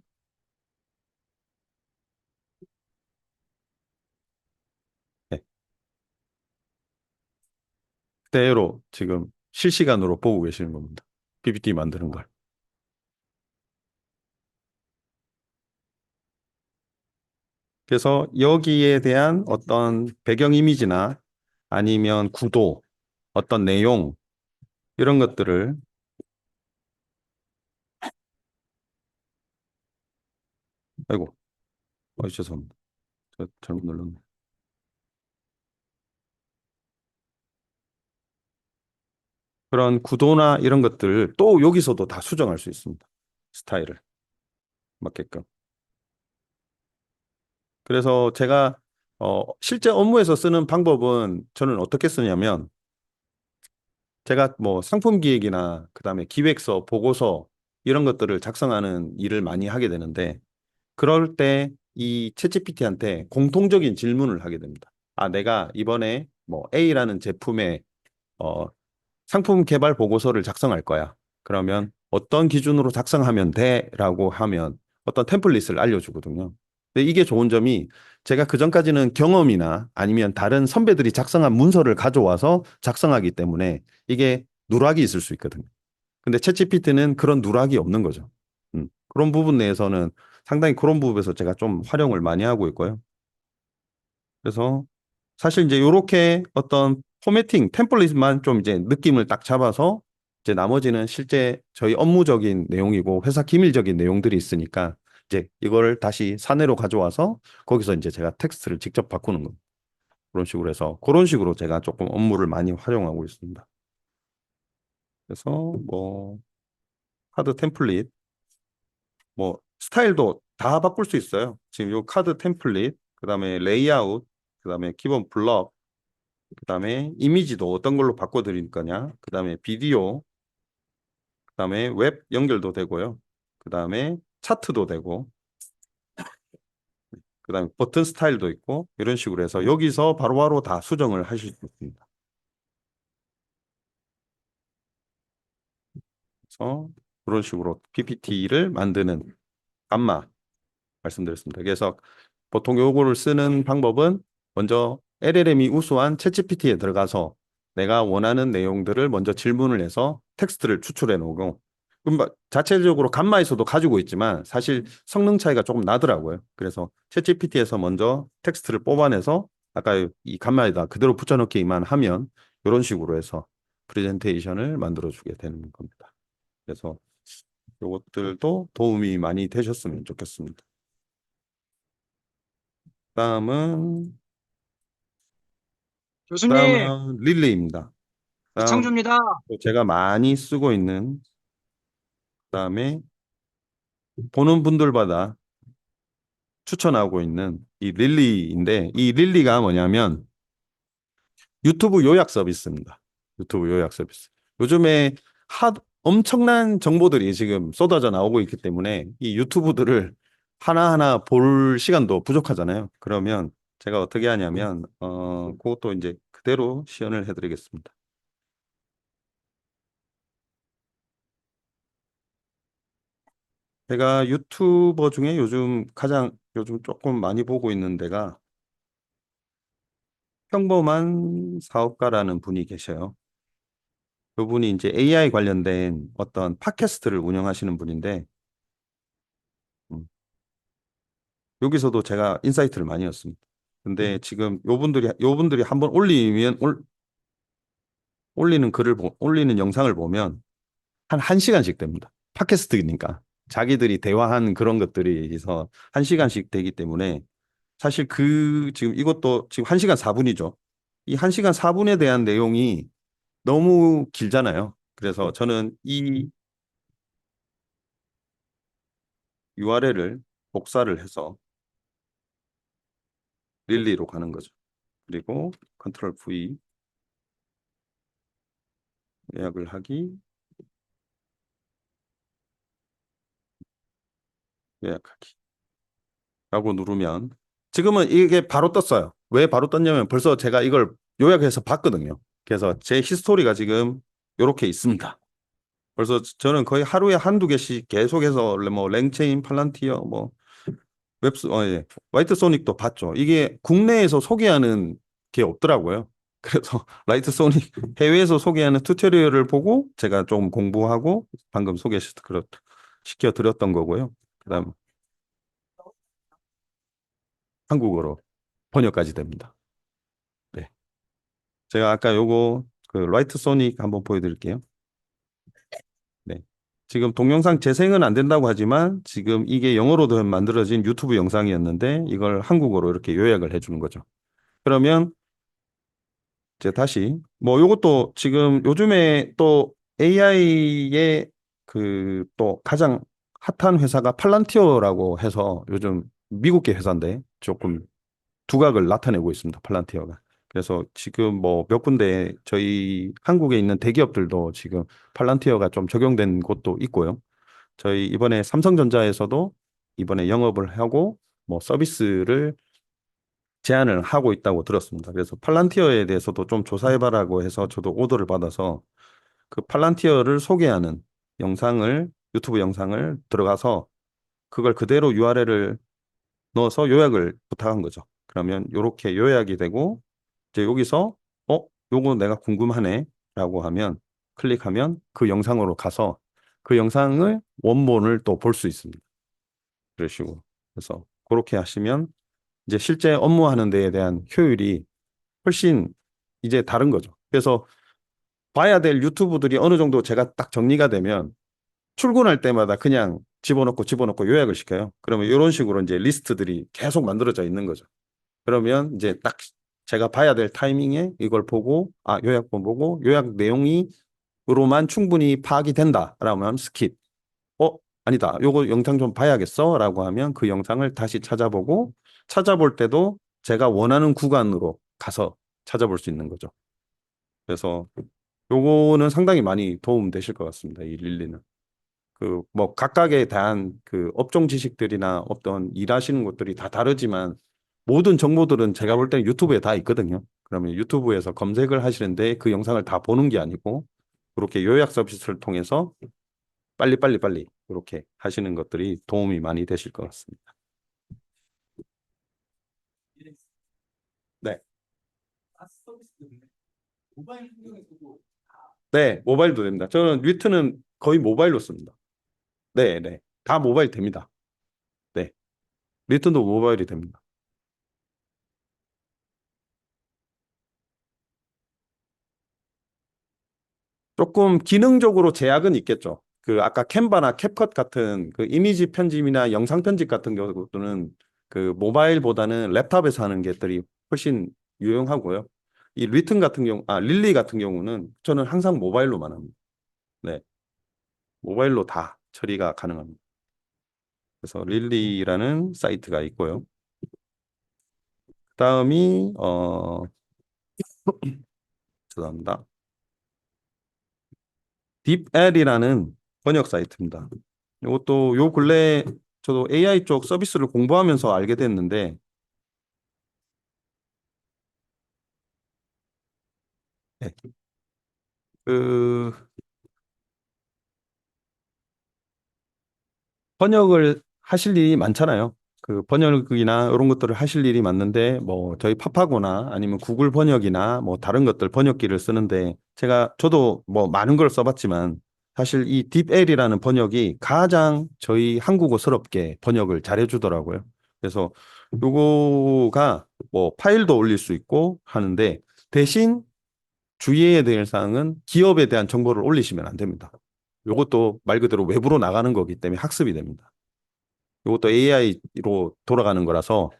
네, 그대로 지금 실시간으로 보고 계시는 겁니다. PPT 만드는 걸. 그래서 여기에 대한 어떤 배경 이미지나 아니면 구도, 어떤 내용 이런 것들을 아이고, 죄송합니다. 저 잘못 눌렀네. 그런 구도나 이런 것들 또 여기서도 다 수정할 수 있습니다. 스타일을 맞게끔. 그래서 제가 실제 업무에서 쓰는 방법은 저는 어떻게 쓰냐면 제가 뭐 상품 기획이나 그다음에 기획서, 보고서 이런 것들을 작성하는 일을 많이 하게 되는데 그럴 때 이 챗GPT한테 공통적인 질문을 하게 됩니다. 아, 내가 이번에 뭐 A라는 제품의 상품 개발 보고서를 작성할 거야. 그러면 어떤 기준으로 작성하면 돼? 라고 하면 어떤 템플릿을 알려주거든요. 근데 이게 좋은 점이 제가 그전까지는 경험이나 아니면 다른 선배들이 작성한 문서를 가져와서 작성하기 때문에 이게 누락이 있을 수 있거든요. 근데 챗GPT는 그런 누락이 없는 거죠. 그런 부분 내에서는 상당히 그런 부분에서 제가 좀 활용을 많이 하고 있고요. 그래서 사실 이제 이렇게 어떤 포매팅, 템플릿만 좀 이제 느낌을 딱 잡아서 이제 나머지는 실제 저희 업무적인 내용이고 회사 기밀적인 내용들이 있으니까 이제 이거를 다시 사내로 가져와서 거기서 이제 제가 텍스트를 직접 바꾸는 겁니다. 그런 식으로 해서 그런 식으로 제가 조금 업무를 많이 활용하고 있습니다. 그래서 뭐 카드 템플릿, 뭐 스타일도 다 바꿀 수 있어요. 지금 요 카드 템플릿, 그다음에 레이아웃, 그다음에 기본 블럭, 그다음에 이미지도 어떤 걸로 바꿔드릴 거냐, 그다음에 비디오, 그다음에 웹 연결도 되고요. 그다음에 차트도 되고, 그다음에 버튼 스타일도 있고 이런 식으로 해서 여기서 바로바로 다 수정을 하실 수 있습니다. 그래서 그런 식으로 PPT를 만드는 감마 말씀드렸습니다. 그래서 보통 요거를 쓰는 방법은 먼저 LLM이 우수한 챗GPT에 들어가서 내가 원하는 내용들을 먼저 질문을 해서 텍스트를 추출해 놓고 자체적으로 감마에서도 가지고 있지만 사실 성능 차이가 조금 나더라고요. 그래서 챗GPT에서 먼저 텍스트를 뽑아내서 아까 이 감마에다 그대로 붙여넣기만 하면 이런 식으로 해서 프레젠테이션을 만들어 주게 되는 겁니다. 그래서 이것들도 도움이 많이 되셨으면 좋겠습니다.
교수님,
다음은 릴리입니다. 다음
이창주입니다.
제가 많이 쓰고 있는 그다음에 보는 분들마다 추천하고 있는 이 릴리인데 이 릴리가 뭐냐면 유튜브 요약 서비스입니다. 유튜브 요약 서비스. 요즘에 엄청난 정보들이 지금 쏟아져 나오고 있기 때문에 이 유튜브들을 하나하나 볼 시간도 부족하잖아요. 그러면 제가 어떻게 하냐면 그것도 이제 그대로 시연을 해드리겠습니다. 제가 유튜버 중에 요즘 조금 많이 보고 있는 데가 평범한 사업가라는 분이 계셔요. 그분이 이제 AI 관련된 어떤 팟캐스트를 운영하시는 분인데, 음, 여기서도 제가 인사이트를 많이 얻습니다. 근데 지금 요분들이 한번 올리는 영상을 보면 한 1시간씩 됩니다. 팟캐스트니까. 자기들이 대화한 그런 것들이 있어서 1시간씩 되기 때문에 사실 지금 이것도 지금 1시간 4분이죠. 이 1시간 4분에 대한 내용이 너무 길잖아요. 그래서 저는 이 URL을 복사를 해서 릴리로 가는 거죠. 그리고 컨트롤 V 예약을 하기, 예약하기 라고 누르면 지금은 이게 바로 떴어요. 왜 바로 떴냐면 벌써 제가 이걸 요약해서 봤거든요. 그래서 제 히스토리가 지금 이렇게 있습니다. 벌써 저는 거의 하루에 한두 개씩 계속해서 원래 뭐 랭체인, 팔란티어, 뭐 예. 화이트 소닉도 봤죠. 이게 국내에서 소개하는 게 없더라고요. 그래서 라이트 소닉 해외에서 소개하는 튜토리얼을 보고 제가 좀 공부하고 방금 시켜 드렸던 거고요. 그다음 한국어로 번역까지 됩니다. 네. 제가 아까 요거 그 라이트 소닉 한번 보여드릴게요. 네. 지금 동영상 재생은 안 된다고 하지만 지금 이게 영어로 만들어진 유튜브 영상이었는데 이걸 한국어로 이렇게 요약을 해주는 거죠. 그러면 이제 다시 뭐 요것도 지금 요즘에 또 AI의 그 또 가장 핫한 회사가 팔란티어라고 해서 요즘 미국계 회사인데 조금 두각을 나타내고 있습니다. 팔란티어가. 그래서 지금 뭐 몇 군데 저희 한국에 있는 대기업들도 지금 팔란티어가 좀 적용된 곳도 있고요. 저희 이번에 삼성전자에서도 이번에 영업을 하고 뭐 서비스를 제안을 하고 있다고 들었습니다. 그래서 팔란티어에 대해서도 좀 조사해봐라고 해서 저도 오더를 받아서 그 팔란티어를 소개하는 유튜브 영상을 들어가서 그걸 그대로 URL을 넣어서 요약을 부탁한 거죠. 그러면 이렇게 요약이 되고 이제 여기서 요거 내가 궁금하네 라고 하면 클릭하면 그 영상으로 가서 그 영상을 원본을 또 볼 수 있습니다. 그런 식으로. 그래서 그렇게 하시면 이제 실제 업무하는 데에 대한 효율이 훨씬 이제 다른 거죠. 그래서 봐야 될 유튜브들이 어느 정도 제가 딱 정리가 되면 출근할 때마다 그냥 집어넣고 요약을 시켜요. 그러면 이런 식으로 이제 리스트들이 계속 만들어져 있는 거죠. 그러면 이제 딱 제가 봐야 될 타이밍에 이걸 보고 요약본 보고 요약 내용이로만 충분히 파악이 된다라면 스킵. 아니다. 요거 영상 좀 봐야겠어라고 하면 그 영상을 다시 찾아볼 때도 제가 원하는 구간으로 가서 찾아볼 수 있는 거죠. 그래서 요거는 상당히 많이 도움 되실 것 같습니다. 이 릴리는. 그 뭐 각각에 대한 그 업종 지식들이나 어떤 일하시는 것들이 다 다르지만 모든 정보들은 제가 볼 때는 유튜브에 다 있거든요. 그러면 유튜브에서 검색을 하시는데 그 영상을 다 보는 게 아니고 그렇게 요약 서비스를 통해서 빨리 이렇게 하시는 것들이 도움이 많이 되실 것 같습니다. 네.
모바일 환경에서도
네, 모바일도 됩니다. 저는 뮤트는 거의 모바일로 씁니다. 네, 네. 다 모바일 됩니다. 네. 뮤트도 모바일이 됩니다. 조금 기능적으로 제약은 있겠죠. 그 아까 캔바나 캡컷 같은 그 이미지 편집이나 영상 편집 같은 경우는 그 모바일보다는 랩탑에서 하는 것들이 훨씬 유용하고요. 이 릴리 같은 경우는 저는 항상 모바일로만 합니다. 네. 모바일로 다 처리가 가능합니다. 그래서 릴리라는 사이트가 있고요. 다음이 죄송합니다. 딥엘이라는 번역 사이트입니다. 이것도 요 근래 저도 AI 쪽 서비스를 공부하면서 알게 됐는데, 네. 그 번역을 하실 일이 많잖아요. 그 번역이나 이런 것들을 하실 일이 많은데, 뭐 저희 파파고나 아니면 구글 번역이나 뭐 다른 것들 번역기를 쓰는데, 저도 뭐 많은 걸 써봤지만 사실 이 딥L이라는 번역이 가장 저희 한국어스럽게 번역을 잘해주더라고요. 그래서 요거가 뭐 파일도 올릴 수 있고 하는데, 대신 주의해야 될 사항은 기업에 대한 정보를 올리시면 안 됩니다. 요것도 말 그대로 외부로 나가는 거기 때문에 학습이 됩니다. 이것도 AI로 돌아가는 거라서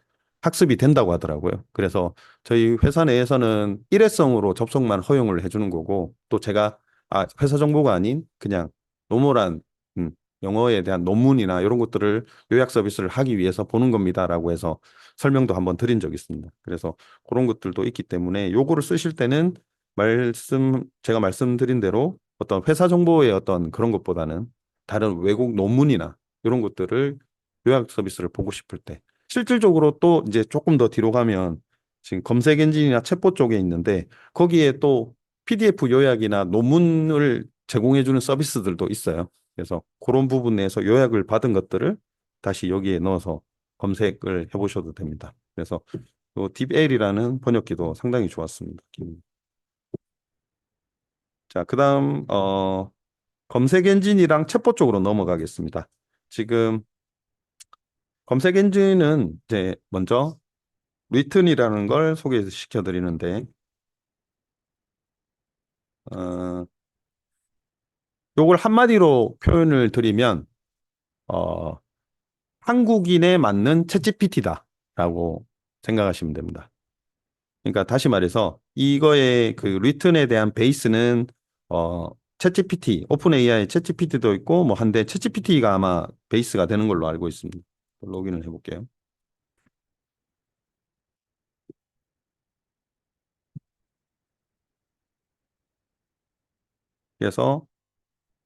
학습이 된다고 하더라고요. 그래서 저희 회사 내에서는 일회성으로 접속만 허용을 해주는 거고, 또 제가 회사 정보가 아닌 그냥 노멀한 영어에 대한 논문이나 이런 것들을 요약 서비스를 하기 위해서 보는 겁니다라고 해서 설명도 한번 드린 적이 있습니다. 그래서 그런 것들도 있기 때문에 요거를 쓰실 때는 제가 말씀드린 대로 어떤 회사 정보의 어떤 그런 것보다는 다른 외국 논문이나 이런 것들을 요약 서비스를 보고 싶을 때, 실질적으로 또 이제 조금 더 뒤로 가면 지금 검색 엔진이나 챗봇 쪽에 있는데, 거기에 또 PDF 요약이나 논문을 제공해주는 서비스들도 있어요. 그래서 그런 부분에서 요약을 받은 것들을 다시 여기에 넣어서 검색을 해보셔도 됩니다. 그래서 딥L이라는 번역기도 상당히 좋았습니다. 자, 그다음 검색 엔진이랑 챗봇 쪽으로 넘어가겠습니다. 지금 검색 엔진은 이제 먼저 리튼이라는 걸 소개시켜 드리는데, 어, 요걸 한마디로 표현을 드리면 어, 한국인에 맞는 챗GPT다라고 생각하시면 됩니다. 그러니까 다시 말해서 이거의 그 리튼에 대한 베이스는 챗GPT, 오픈 AI 챗GPT도 있고 뭐 한데, 챗GPT가 아마 베이스가 되는 걸로 알고 있습니다. 로그인을 해볼게요. 그래서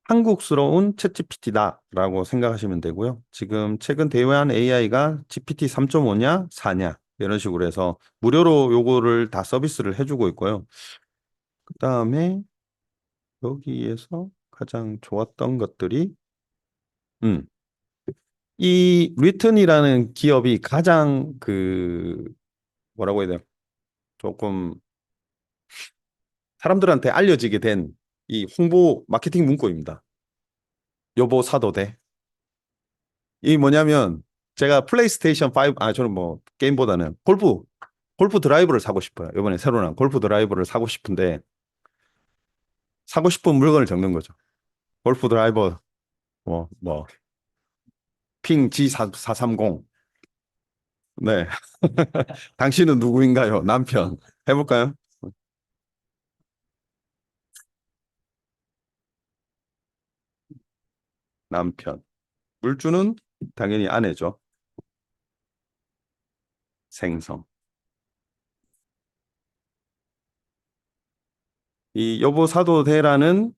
한국스러운 챗GPT다라고 생각하시면 되고요. 지금 최근 대회한 AI가 GPT 3.5냐, 4냐 이런 식으로 해서 무료로 요거를 다 서비스를 해주고 있고요. 그 다음에 여기에서 가장 좋았던 것들이 음, 이 리튼이라는 기업이 가장 뭐라고 해야 돼요? 조금 사람들한테 알려지게 된 이 홍보 마케팅 문구입니다. 여보 사도 돼. 이 뭐냐면, 제가 플레이스테이션 5, 저는 뭐 게임보다는 골프 드라이버를 사고 싶어요. 이번에 새로 나온 골프 드라이버를 사고 싶은데, 사고 싶은 물건을 적는 거죠. 골프 드라이버 뭐 핑 G430. 네. 당신은 누구인가요? 남편. 해볼까요? 남편. 물주는 당연히 아내죠. 생성. 이 여보 사도 되라는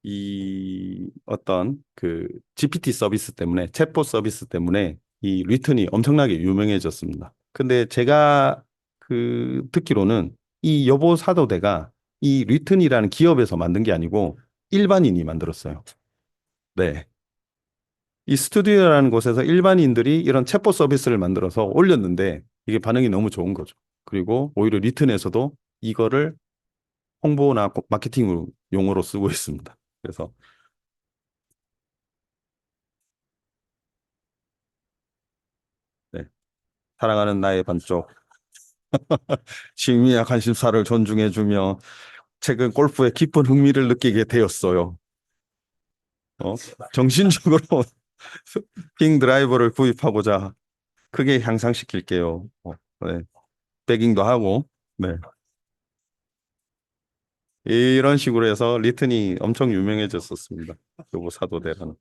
이 어떤 그 GPT 서비스 때문에, 챗봇 서비스 때문에 이 리튼이 엄청나게 유명해졌습니다. 근데 제가 듣기로는 이 여보 사도대가 이 리튼이라는 기업에서 만든 게 아니고 일반인이 만들었어요. 네. 이 스튜디오라는 곳에서 일반인들이 이런 챗봇 서비스를 만들어서 올렸는데, 이게 반응이 너무 좋은 거죠. 그리고 오히려 리튼에서도 이거를 홍보나 마케팅 용어로 쓰고 있습니다. 그래서 네. 사랑하는 나의 반쪽, 취미와 관심사를 존중해주며 최근 골프에 깊은 흥미를 느끼게 되었어요. 어? 정신적으로 핑 드라이버를 구입하고자 크게 향상시킬게요. 네. 백잉도 하고, 네. 이런 식으로 해서 리튼이 엄청 유명해졌었습니다. 요거 사도 되라는.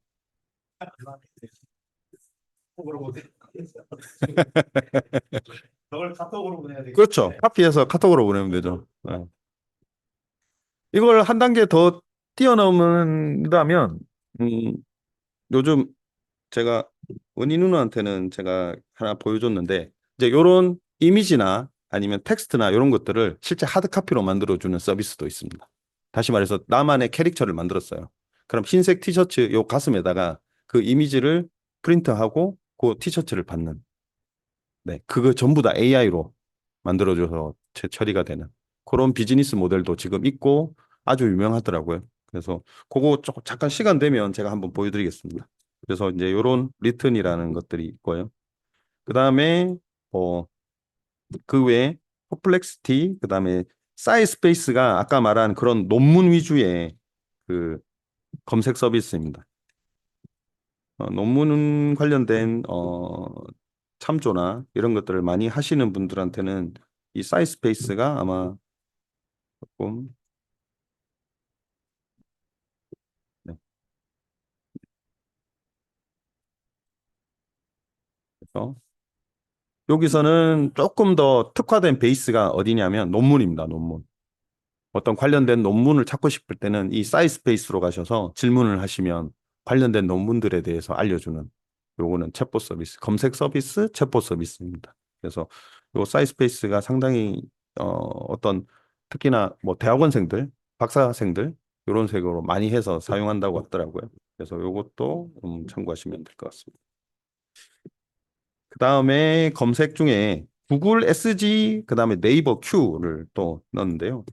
저걸 카톡으로 보내야 되겠다.
그렇죠. 카피해서 카톡으로 보내면 되죠. 네. 이걸 한 단계 더 뛰어넘는다면, 요즘 제가 은희 누나한테는 제가 하나 보여줬는데 이제 요런 이미지나 아니면 텍스트나 이런 것들을 실제 하드 카피로 만들어주는 서비스도 있습니다. 다시 말해서 나만의 캐릭터를 만들었어요. 그럼 흰색 티셔츠 요 가슴에다가 그 이미지를 프린트하고 그 티셔츠를 받는. 네, 그거 전부 다 AI로 만들어줘서 처리가 되는 그런 비즈니스 모델도 지금 있고 아주 유명하더라고요. 그래서 그거 조금 잠깐 시간 되면 제가 한번 보여드리겠습니다. 그래서 이제 요런 리튼이라는 것들이 있고요. 그 다음에 그 외에 퍼플렉시티, 그 다음에 사이스페이스가 아까 말한 그런 논문 위주의 그 검색 서비스입니다. 논문 관련된 참조나 이런 것들을 많이 하시는 분들한테는 이 사이스페이스가 아마 조금 네. 그래서 여기서는 조금 더 특화된 베이스가 어디냐면 논문입니다. 논문. 어떤 관련된 논문을 찾고 싶을 때는 이 사이스페이스로 가셔서 질문을 하시면 관련된 논문들에 대해서 알려주는 요거는 챗봇 서비스, 검색 서비스, 챗봇 서비스입니다. 그래서 요 사이스페이스가 상당히 어떤 특히나 뭐 대학원생들, 박사생들 이런 식으로 많이 해서 사용한다고 하더라고요. 그래서 요것도 참고하시면 될 것 같습니다. 그 다음에 검색 중에 구글 SG, 그 다음에 네이버 Q를 또 넣었는데요.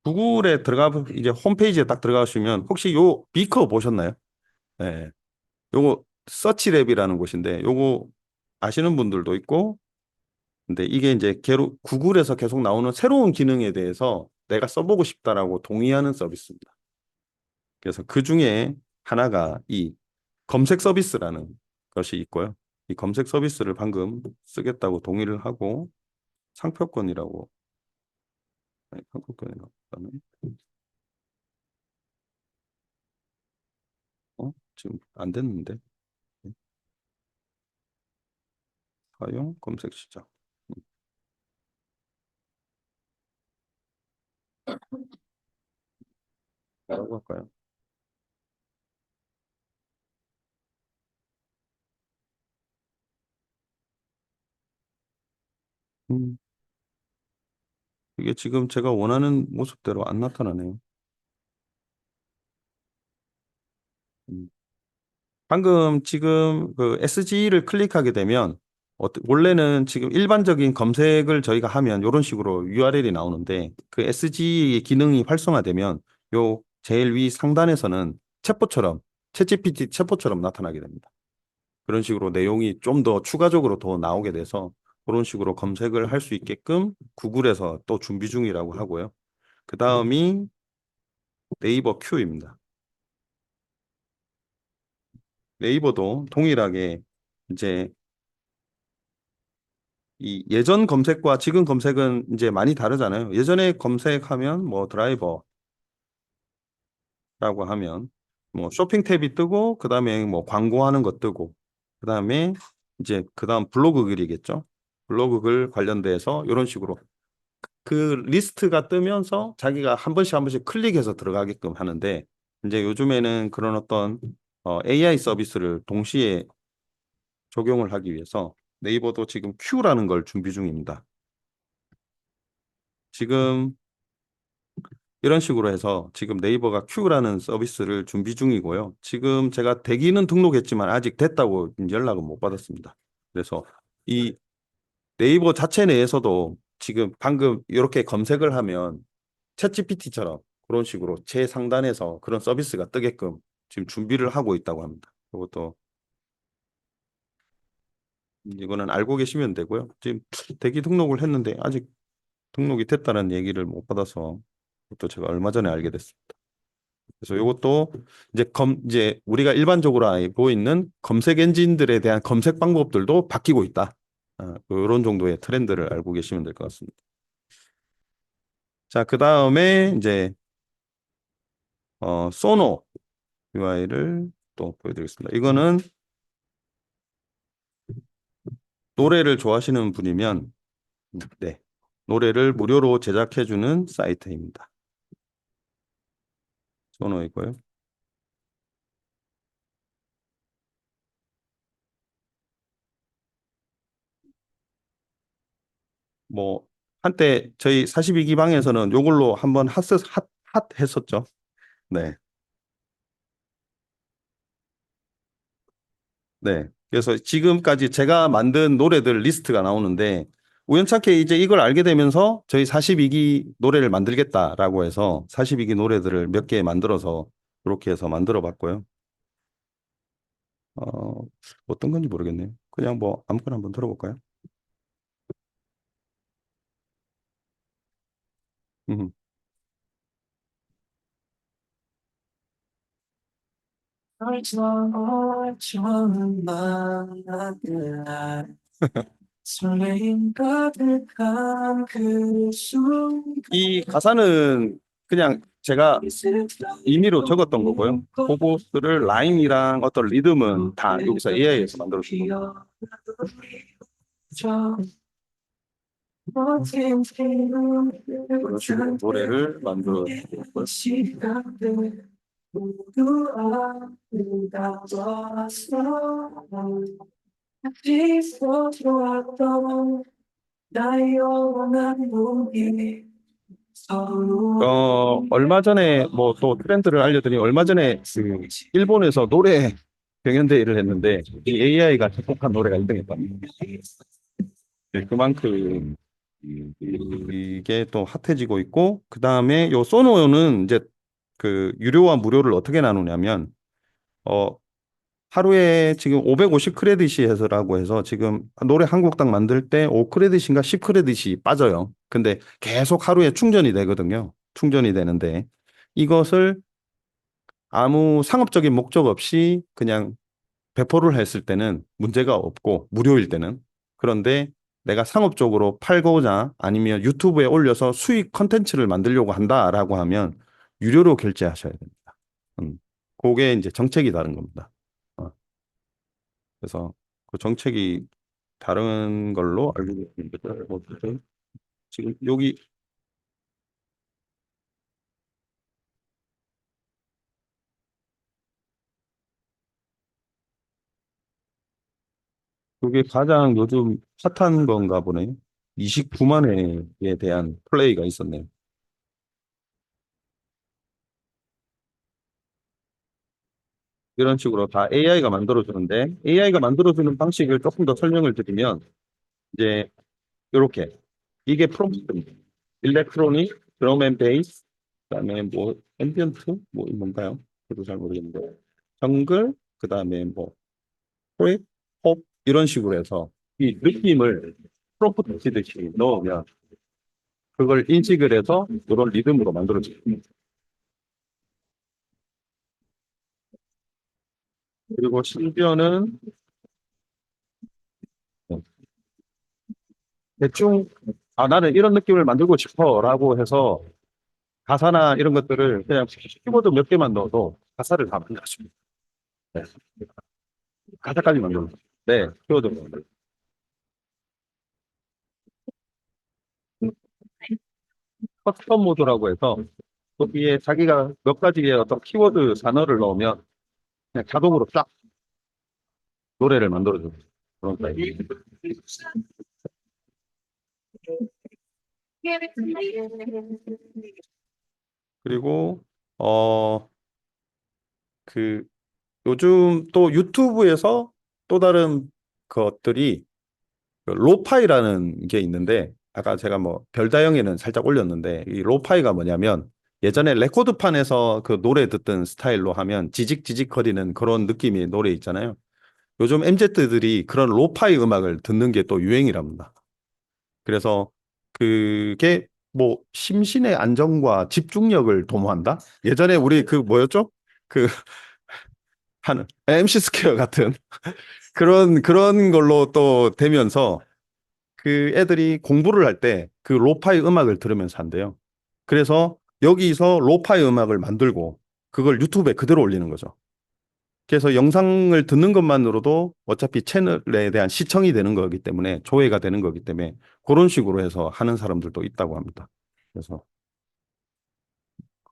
구글에 이제 홈페이지에 딱 들어가시면 혹시 요 비커 보셨나요? 네. 요거 서치랩이라는 곳인데 요거 아시는 분들도 있고 근데 이게 이제 구글에서 계속 나오는 새로운 기능에 대해서 내가 써보고 싶다라고 동의하는 서비스입니다. 그래서 그 중에 하나가 이 검색 서비스라는 것이 있고요. 이 검색 서비스를 방금 쓰겠다고 동의를 하고 상표권이라고 아니, 상표권이라고 그다음에 지금 안 됐는데 사용 검색 시작 뭐라고 할까요? 음, 이게 지금 제가 원하는 모습대로 안 나타나네요. 음. 방금 지금 그 SG를 클릭하게 되면 원래는 지금 일반적인 검색을 저희가 하면 이런 식으로 URL이 나오는데 그 SG 기능이 활성화되면 요 제일 위 상단에서는 챗봇처럼 챗GPT 챗봇처럼 나타나게 됩니다. 그런 식으로 내용이 좀 더 추가적으로 더 나오게 돼서 그런 식으로 검색을 할 수 있게끔 구글에서 또 준비 중이라고 하고요. 그 다음이 네이버 Q입니다. 네이버도 동일하게 이제 이 예전 검색과 지금 검색은 이제 많이 다르잖아요. 예전에 검색하면 뭐 드라이버라고 하면 뭐 쇼핑 탭이 뜨고 그다음에 뭐 광고하는 거 뜨고 그다음에 이제 그다음 블로그 글이겠죠. 블로그 글 관련돼서 이런 식으로 그 리스트가 뜨면서 자기가 한 번씩 클릭해서 들어가게끔 하는데 이제 요즘에는 그런 어떤 AI 서비스를 동시에 적용을 하기 위해서 네이버도 지금 Q라는 걸 준비 중입니다. 지금 이런 식으로 해서 지금 네이버가 Q라는 서비스를 준비 중이고요. 지금 제가 대기는 등록했지만 아직 됐다고 연락은 못 받았습니다. 그래서 이 네이버 자체 내에서도 지금 방금 이렇게 검색을 하면 챗GPT처럼 그런 식으로 최상단에서 그런 서비스가 뜨게끔 지금 준비를 하고 있다고 합니다. 이것도 이거는 알고 계시면 되고요. 지금 대기 등록을 했는데 아직 등록이 됐다는 얘기를 못 받아서 그것도 제가 얼마 전에 알게 됐습니다. 그래서 이것도 이제 우리가 일반적으로 알고 있는 검색 엔진들에 대한 검색 방법들도 바뀌고 있다. 이런 정도의 트렌드를 알고 계시면 될 것 같습니다. 자, 그 다음에 이제 소노 UI를 또 보여드리겠습니다. 이거는 노래를 좋아하시는 분이면 네, 노래를 무료로 제작해주는 사이트입니다. 소노이고요. 뭐 한때 저희 42기 방에서는 요걸로 한번 핫 했었죠. 네. 네. 그래서 지금까지 제가 만든 노래들 리스트가 나오는데 우연찮게 이제 이걸 알게 되면서 저희 42기 노래를 만들겠다라고 해서 42기 노래들을 몇 개 만들어서 그렇게 해서 만들어 봤고요. 어, 어떤 건지 모르겠네요. 그냥 뭐 아무거나 한번 들어볼까요? 음. 이 가사는 그냥 제가 임의로 적었던 거고요. 그거를 라임이랑 어떤 리듬은 다 여기서 AI에서 만들어준 겁니다. 그런 식으로 노래를 만들어 줬고요. 얼마 전에 뭐 또 트렌드를 알려드리니 얼마 전에 그 일본에서 노래 경연대회를 했는데 이 AI가 작곡한 노래가 1등했답니다. 네, 그만큼 이게 또 핫해지고 있고 그 다음에 요 소노는 이제 그 유료와 무료를 어떻게 나누냐면 어 하루에 지금 550 크레딧이 해서라고 해서 지금 노래 한 곡당 만들 때 5 크레딧인가 10 크레딧이 빠져요. 근데 계속 하루에 충전이 되거든요. 충전이 되는데 이것을 아무 상업적인 목적 없이 그냥 배포를 했을 때는 문제가 없고 무료일 때는 그런데 내가 상업적으로 팔고자 아니면 유튜브에 올려서 수익 컨텐츠를 만들려고 한다라고 하면 유료로 결제하셔야 됩니다. 그게 이제 정책이 다른 겁니다. 어, 그래서 그 정책이 다른 걸로 알고 있습니다. 지금 여기 그게 가장 요즘 핫한 건가 보네요. 29만 회에 대한 플레이가 있었네요. 이런 식으로 다 AI가 만들어주는데 AI가 만들어주는 방식을 조금 더 설명을 드리면 이제 이렇게 이게 프롬프트입니다. 일렉트로닉, 드럼 앤 베이스, 그다음에 뭐 앰비언트 뭐 뭔가요? 저도 잘 모르겠는데 정글, 그다음에 뭐 프랩, 팝 이런 식으로 해서 이 느낌을 프롬프트 치듯이 넣으면 그걸 인식을 해서 이런 리듬으로 만들어집니다. 그리고 심지어는 대충 나는 이런 느낌을 만들고 싶어라고 해서 가사나 이런 것들을 그냥 키보드 몇 개만 넣어도 가사를 다 만들어줍니다. 네. 가사까지 만들어. 네, 키워드 만들어. 커스텀 모드라고 해서 거기에 자기가 몇 가지의 어떤 키워드 단어를 넣으면 그냥 자동으로 쫙 노래를 만들어줘요. 그런 타입. 그리고 어 그 요즘 또 유튜브에서 또 다른 것들이 그 로파이라는 게 있는데 아까 제가 뭐 별다영에는 살짝 올렸는데 이 로파이가 뭐냐면 예전에 레코드판에서 그 노래 듣던 스타일로 하면 지직지직 거리는 그런 느낌의 노래 있잖아요. 요즘 MZ들이 그런 로파이 음악을 듣는 게 또 유행이랍니다. 그래서 그게 뭐 심신의 안정과 집중력을 도모한다? 예전에 우리 그 뭐였죠? 그 하는 MC 스퀘어 같은 그런 걸로 또 되면서 그 애들이 공부를 할 때 그 로파이 음악을 들으면서 한대요. 그래서 여기서 로파이 음악을 만들고 그걸 유튜브에 그대로 올리는 거죠. 그래서 영상을 듣는 것만으로도 어차피 채널에 대한 시청이 되는 거기 때문에 조회가 되는 거기 때문에 그런 식으로 해서 하는 사람들도 있다고 합니다. 그래서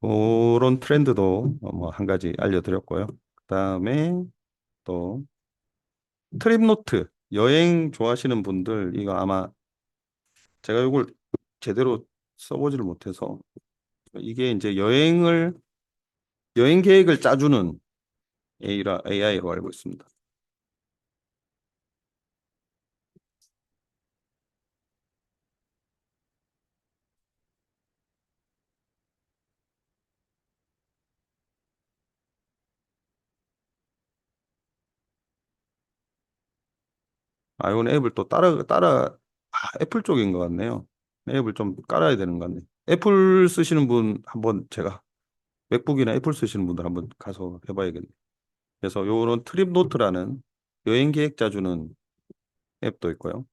그런 트렌드도 뭐 한 가지 알려드렸고요. 그다음에 또 트립노트 여행 좋아하시는 분들 이거 아마 제가 이걸 제대로 써보지를 못해서 이게 이제 여행 계획을 짜주는 AI로 알고 있습니다. 이건 앱을 또 애플 쪽인 것 같네요. 앱을 좀 깔아야 되는 것 같네요. 애플 쓰시는 분 한번 제가 맥북이나 애플 쓰시는 분들 한번 가서 해봐야겠네요. 그래서 요런 트립 노트라는 여행 계획 짜주는 앱도 있고요.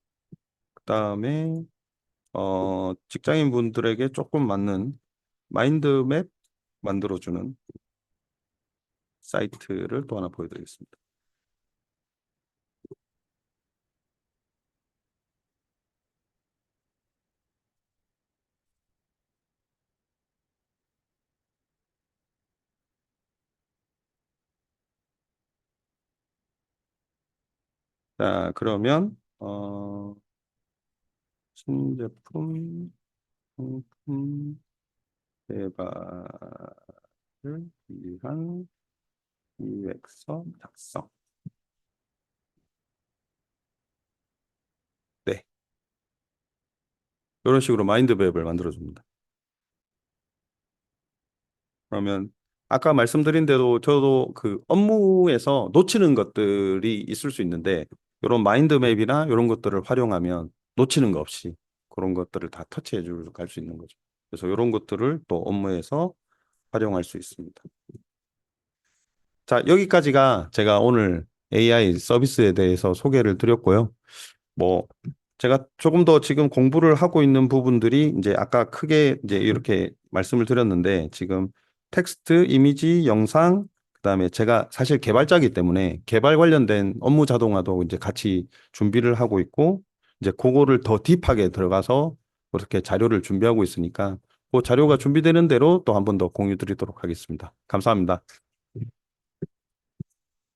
그다음에 직장인 분들에게 조금 맞는 마인드맵 만들어주는 사이트를 또 하나 보여드리겠습니다. 자, 그러면 신제품 상품 개발을 위한 기획서 작성. 네, 이런 식으로 마인드맵을 만들어줍니다. 그러면 아까 말씀드린 대로 저도 그 업무에서 놓치는 것들이 있을 수 있는데 이런 마인드맵이나 이런 것들을 활용하면 놓치는 거 없이 그런 것들을 다 터치해 주고 갈 수 있는 거죠. 그래서 이런 것들을 또 업무에서 활용할 수 있습니다. 자, 여기까지가 제가 오늘 AI 서비스에 대해서 소개를 드렸고요. 뭐 제가 조금 더 지금 공부를 하고 있는 부분들이 이제 아까 크게 이제 이렇게 말씀을 드렸는데 지금 텍스트, 이미지, 영상, 그다음에 제가 사실 개발자이기 때문에 개발 관련된 업무 자동화도 이제 같이 준비를 하고 있고 이제 그거를 더 딥하게 들어가서 그렇게 자료를 준비하고 있으니까 그 자료가 준비되는 대로 또 한 번 더 공유 드리도록 하겠습니다. 감사합니다.